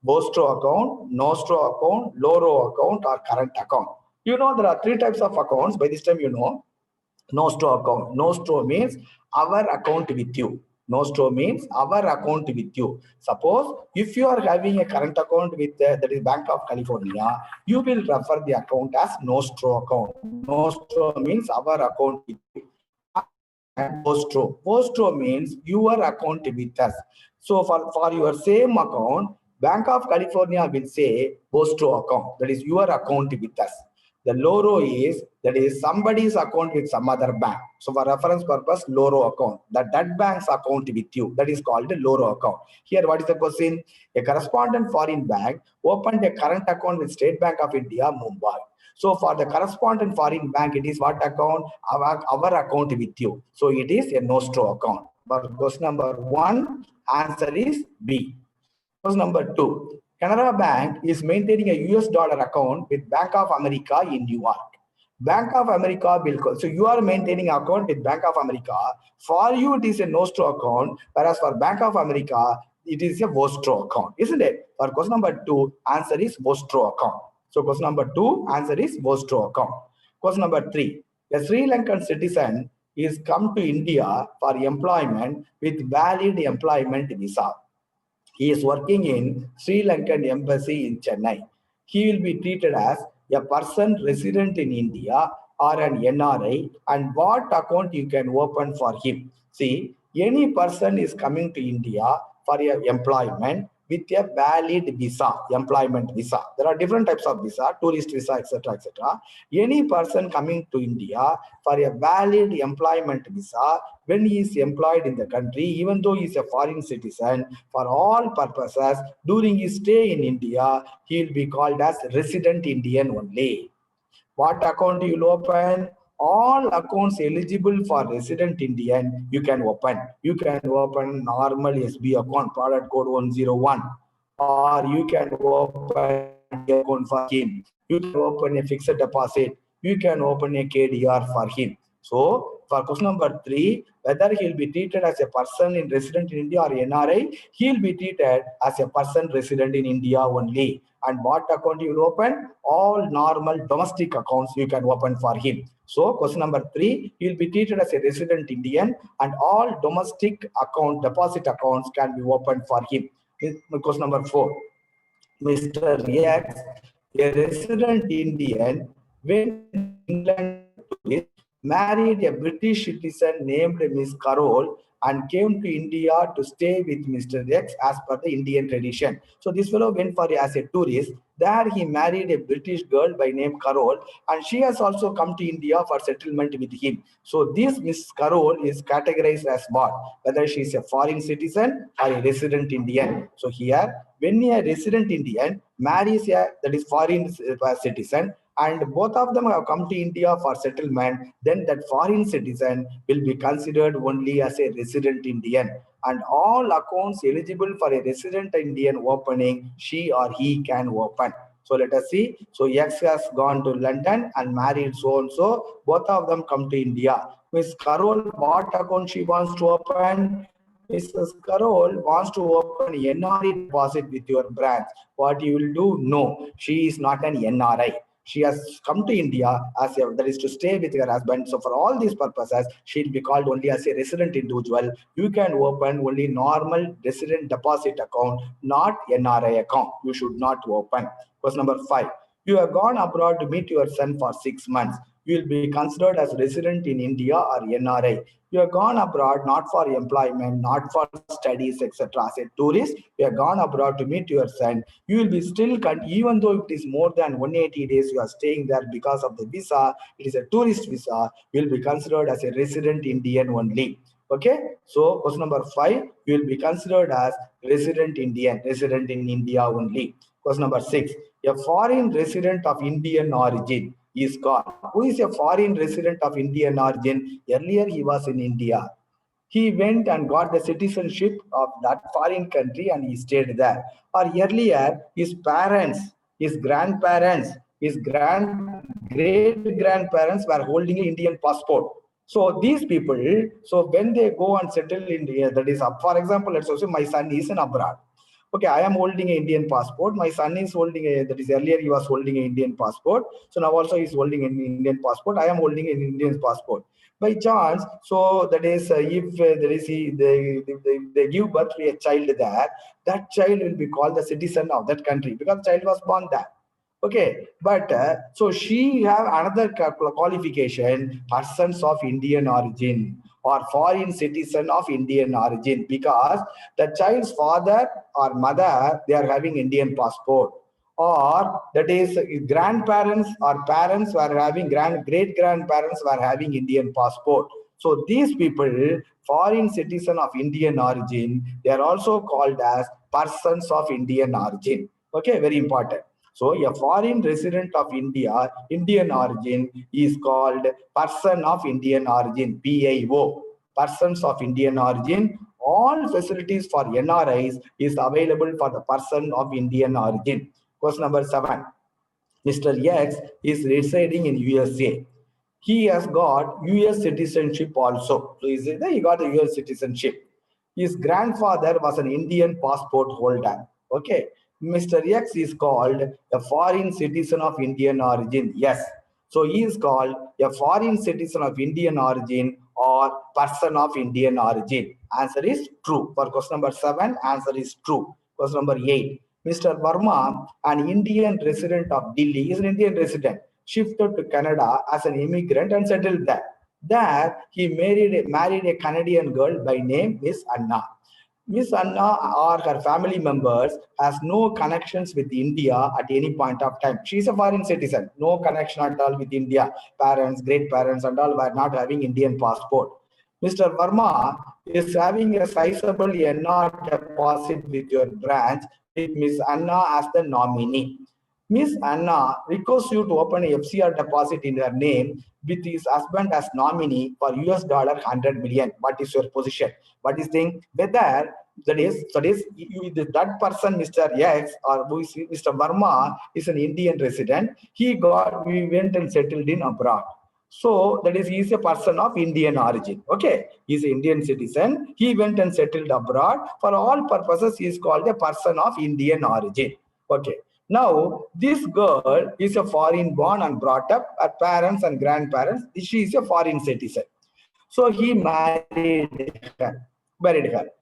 Speaker 1: Vostro account, Nostro account, Loro account, or current account. You know there are 3 types of accounts. By this time, you know. Nostro account. Nostro means our account with you. Nostro means our account with you. Suppose if you are having a current account with that is Bank of California, you will refer the account as Nostro account. Nostro means our account with you. And Vostro means your account with us. So for your same account, Bank of California will say Vostro account. That is your account with us. The Loro is, that is somebody's account with some other bank. So for reference purpose, Loro account. That bank's account with you. That is called a Loro account. Here, what is the question? A correspondent foreign bank opened a current account with State Bank of India, Mumbai. So for the correspondent foreign bank, it is what account? Our account with you. So it is a Nostro account. But question number 1, answer is B. Question number 2. Canara Bank is maintaining a US dollar account with Bank of America in New York. Bank of America will call. So you are maintaining account with Bank of America. For you, it is a Nostro account, whereas for Bank of America, it is a Vostro account, isn't it? For question number 2, answer is Vostro account. So question number 2, answer is Vostro account. Question number 3, a Sri Lankan citizen is come to India for employment with valid employment visa. He is working in Sri Lankan embassy in Chennai. He will be treated as a person resident in India or an NRI, and what account you can open for him. See, any person is coming to India for your employment with a valid visa, employment visa. There are different types of visa, tourist visa, etc., etc. Any person coming to India for a valid employment visa, when he is employed in the country, even though he is a foreign citizen, for all purposes, during his stay in India, he will be called as resident Indian only. What account you will open? All accounts eligible for resident Indian, you can open. You can open normal SB account, product code 101, or you can open RD account for him. You can open a fixed deposit. You can open a KDR for him. So, for question number 3, whether he will be treated as a person in resident in India or NRI, he will be treated as a person resident in India only. And what account you will open? All normal domestic accounts you can open for him. So question number 3, he will be treated as a resident Indian, and all domestic account deposit accounts can be opened for him. Question number 4, Mr. X, a resident Indian, went to England as a tourist, married a British citizen named Miss Carol, and came to India to stay with Mr. X as per the Indian tradition. So this fellow went for as a tourist. There he married a British girl by name Carol, and she has also come to India for settlement with him. So this Miss Carol is categorized as what? Whether she is a foreign citizen or a resident Indian. So here, when a resident Indian marries a that is foreign citizen, and both of them have come to India for settlement, then that foreign citizen will be considered only as a resident Indian. And all accounts eligible for a resident Indian opening, she or he can open. So let us see. So X has gone to London and married so and so. Both of them come to India. Miss Carol, what account she wants to open? Mrs. Carol wants to open NRI deposit with your branch. What you will do? No, she is not an NRI. She has come to India as a, that is to stay with her husband. So for all these purposes, she'll be called only as a resident individual. You can open only normal resident deposit account, not NRI account. You should not open. Question number 5. You have gone abroad to meet your son for 6 months. You will be considered as resident in India or NRI. You have gone abroad not for employment, not for studies, etc. As a tourist, you have gone abroad to meet your son. You will be still, even though it is more than 180 days you are staying there because of the visa, it is a tourist visa, you will be considered as a resident Indian only. Okay, so question number 5, you will be considered as resident Indian, resident in India only. Question number 6, a foreign resident of Indian origin is called. Who is a foreign resident of Indian origin? Earlier he was in India. He went and got the citizenship of that foreign country and he stayed there. Or earlier, his parents, his grandparents, his great grandparents were holding an Indian passport. So these people, so when they go and settle in India, that is, for example, let's say my son is in abroad. Okay, I am holding an Indian passport. My son is holding a, that is earlier he was holding an Indian passport. So now also he's holding an Indian passport. I am holding an Indian passport. By chance, so that is if there is they give birth to a child there, that child will be called the citizen of that country because child was born there. Okay, but so she have another qualification, persons of Indian origin or foreign citizen of Indian origin, because the child's father or mother, they are having Indian passport, or that is grandparents or parents were having great grandparents were having Indian passport. So these people, foreign citizen of Indian origin, they are also called as persons of Indian origin. Okay, very important. So a foreign resident of India, Indian origin, is called person of Indian origin, PIO, persons of Indian origin. All facilities for NRIs is available for the person of Indian origin. Question number 7. Mr. X is residing in USA. He has got US citizenship also. So he got a US citizenship. His grandfather was an Indian passport holder. Okay. Mr. X is called a foreign citizen of Indian origin. Yes. So he is called a foreign citizen of Indian origin or person of Indian origin. Answer is true. For question number 7, answer is true. Question number 8. Mr. Verma, an Indian resident of Delhi, is an Indian resident, shifted to Canada as an immigrant and settled there. There, he married a Canadian girl by name Miss Anna. Miss Anna or her family members has no connections with India at any point of time. She is a foreign citizen, no connection at all with India. Parents, great parents and all were not having Indian passport. Mr. Verma is having a sizable NR deposit with your branch with Miss Anna as the nominee. Miss Anna requests you to open a FCR deposit in her name with his husband as nominee for US dollar 100 million. What is your position? What is thing? Whether that person, Mr. X or who is Mr. Verma, is an Indian resident. We went and settled in abroad. So that is, he is a person of Indian origin. Okay, he is an Indian citizen. He went and settled abroad. For all purposes, he is called a person of Indian origin. Okay. Now, this girl is a foreign born and brought up. Her parents and grandparents, she is a foreign citizen. So he married her.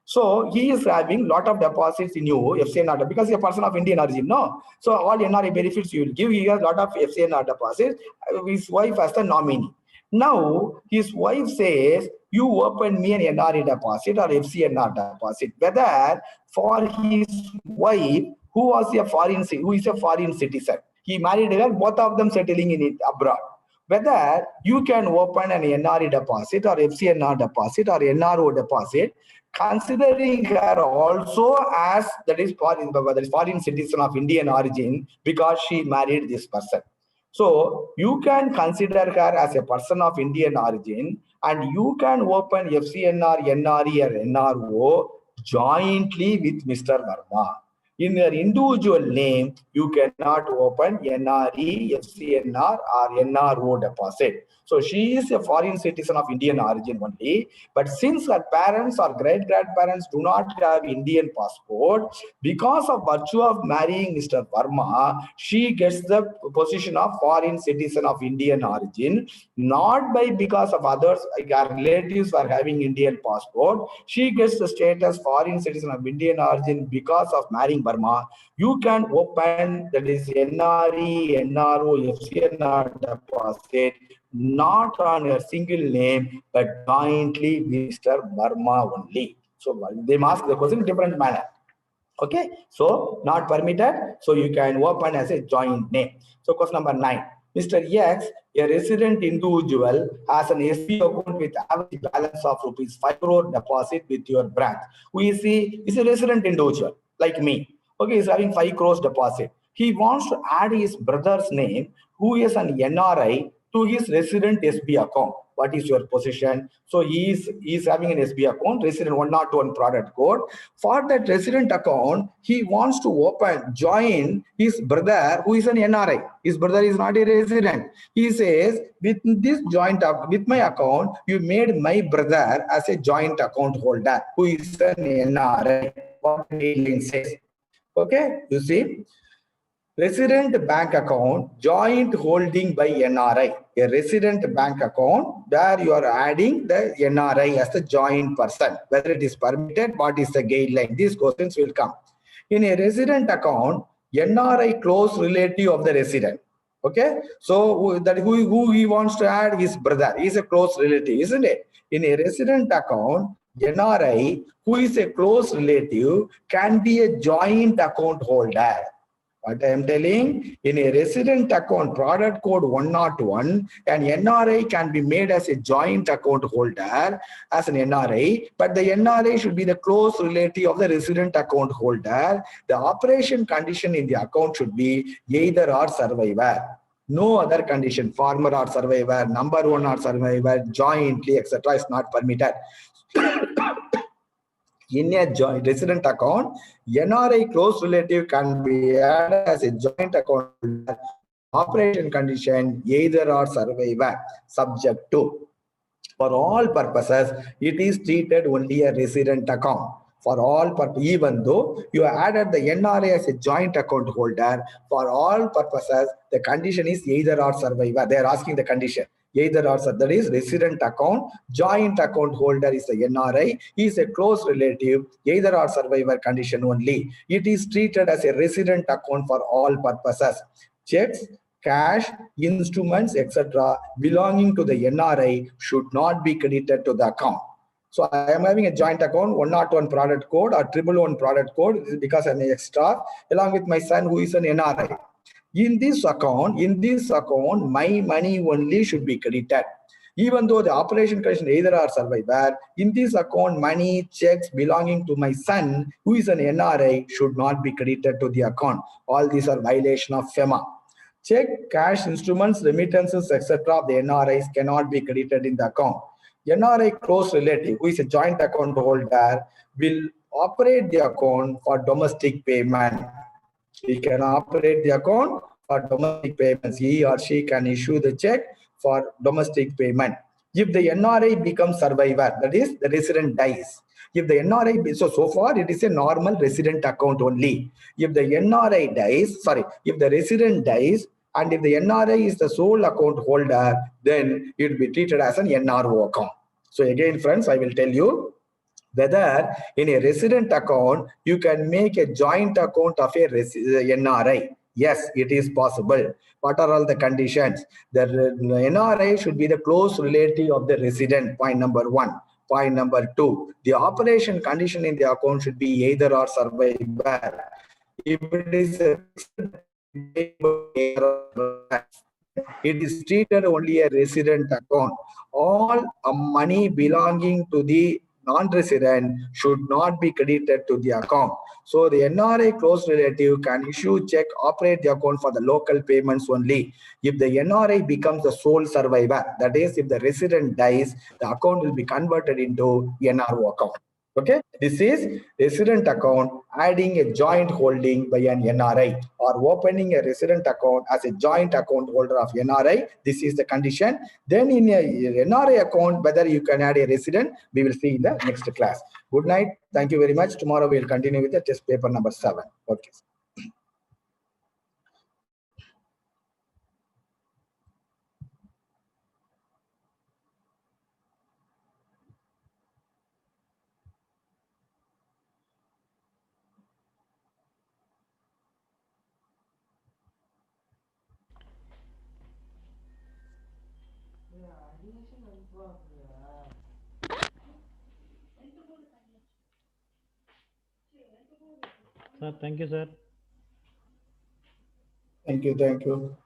Speaker 1: So he is having lot of deposits in you, FCNR, because he is a person of Indian origin, no? So all NRI benefits you will give, he has lot of FCNR deposits, his wife as the nominee. Now, his wife says, you open me an NRI deposit or FCNR deposit, whether for his wife, who is a foreign citizen. He married her, both of them settling in it abroad. Whether you can open an NRE deposit or FCNR deposit or NRO deposit, considering her also as that is foreign citizen of Indian origin because she married this person. So you can consider her as a person of Indian origin and you can open FCNR, NRE or NRO jointly with Mr. Verma. In your individual name, you cannot open NRE, FCNR or NRO deposit. So she is a foreign citizen of Indian origin only. But since her parents or great-grandparents do not have Indian passport, because of virtue of marrying Mr. Verma, she gets the position of foreign citizen of Indian origin, not because of others, like her relatives are having Indian passport. She gets the status foreign citizen of Indian origin because of marrying Verma. You can open, that is NRE, NRO, FCNR deposit, not on a single name, but jointly with Mr. Verma only. So they ask the question in different manner. Okay, so not permitted, so you can open as a joint name. So question number 9. Mr. X, a resident individual, has an SB account with average balance of rupees 5 crore deposit with your branch. Who is he? Is a resident individual like me. Okay, he's having 5 crores deposit. He wants to add his brother's name, who is an NRI, to his resident SB account. What is your position? So he is having an SB account, resident 101 product code. For that resident account, he wants to join his brother who is an NRI. His brother is not a resident. He says, with my account, you made my brother as a joint account holder who is an NRI. What the says. Okay, you see. Resident bank account, joint holding by NRI. A resident bank account where you are adding the NRI as the joint person. Whether it is permitted, what is the guideline? These questions will come. In a resident account, NRI close relative of the resident. Okay, so who he wants to add? His brother. He is a close relative, isn't it? In a resident account, NRI, who is a close relative, can be a joint account holder. What I am telling, in a resident account, product code 101, an NRI can be made as a joint account holder as an NRI, but the NRI should be the close relative of the resident account holder. The operation condition in the account should be either or survivor. No other condition, farmer or survivor, number one or survivor, jointly, etc. is not permitted. In a joint resident account, NRI close relative can be added as a joint account operation condition either or survivor subject to. For all purposes, it is treated only a resident account. For all purposes, even though you added the NRA as a joint account holder, for all purposes, the condition is either or survivor. They are asking the condition. Either or, that is resident account, joint account holder is the NRI, he is a close relative, either or survivor condition only. It is treated as a resident account for all purposes. Checks, cash, instruments, etc. belonging to the NRI should not be credited to the account. So I am having a joint account, 101 product code or 111 product code because I'm an extra, along with my son who is an NRI. In this account, my money only should be credited. Even though the operation condition either are survivor, in this account, money, checks belonging to my son, who is an NRI, should not be credited to the account. All these are violation of FEMA. Check, cash, instruments, remittances, etc. of the NRIs cannot be credited in the account. NRI close relative, who is a joint account holder, will operate the account for domestic payment. He can operate the account for domestic payments. He or she can issue the check for domestic payment. If the NRI becomes survivor, that is, the resident dies. If the NRI, so far it is a normal resident account only. If the NRI dies, if the resident dies, and if the NRI is the sole account holder, then it will be treated as an NRO account. So again, friends, I will tell you, whether in a resident account, you can make a joint account of a NRI. Yes, it is possible. What are all the conditions? The NRI should be the close relative of the resident, point number one. Point number two, the operation condition in the account should be either or survivor. If it is a it is treated only a resident account. All money belonging to the non-resident should not be credited to the account. So the NRI close relative can issue check, operate the account for the local payments only. If the NRI becomes the sole survivor, that is, if the resident dies, the account will be converted into NRO account. Okay, this is resident account adding a joint holding by an NRI or opening a resident account as a joint account holder of NRI. This is the condition. Then in a NRI account, whether you can add a resident, we will see in the next class. Good night. Thank you very much. Tomorrow we will continue with the test paper number 7. Okay.
Speaker 2: Sir, thank you, sir.
Speaker 1: Thank you. Thank you.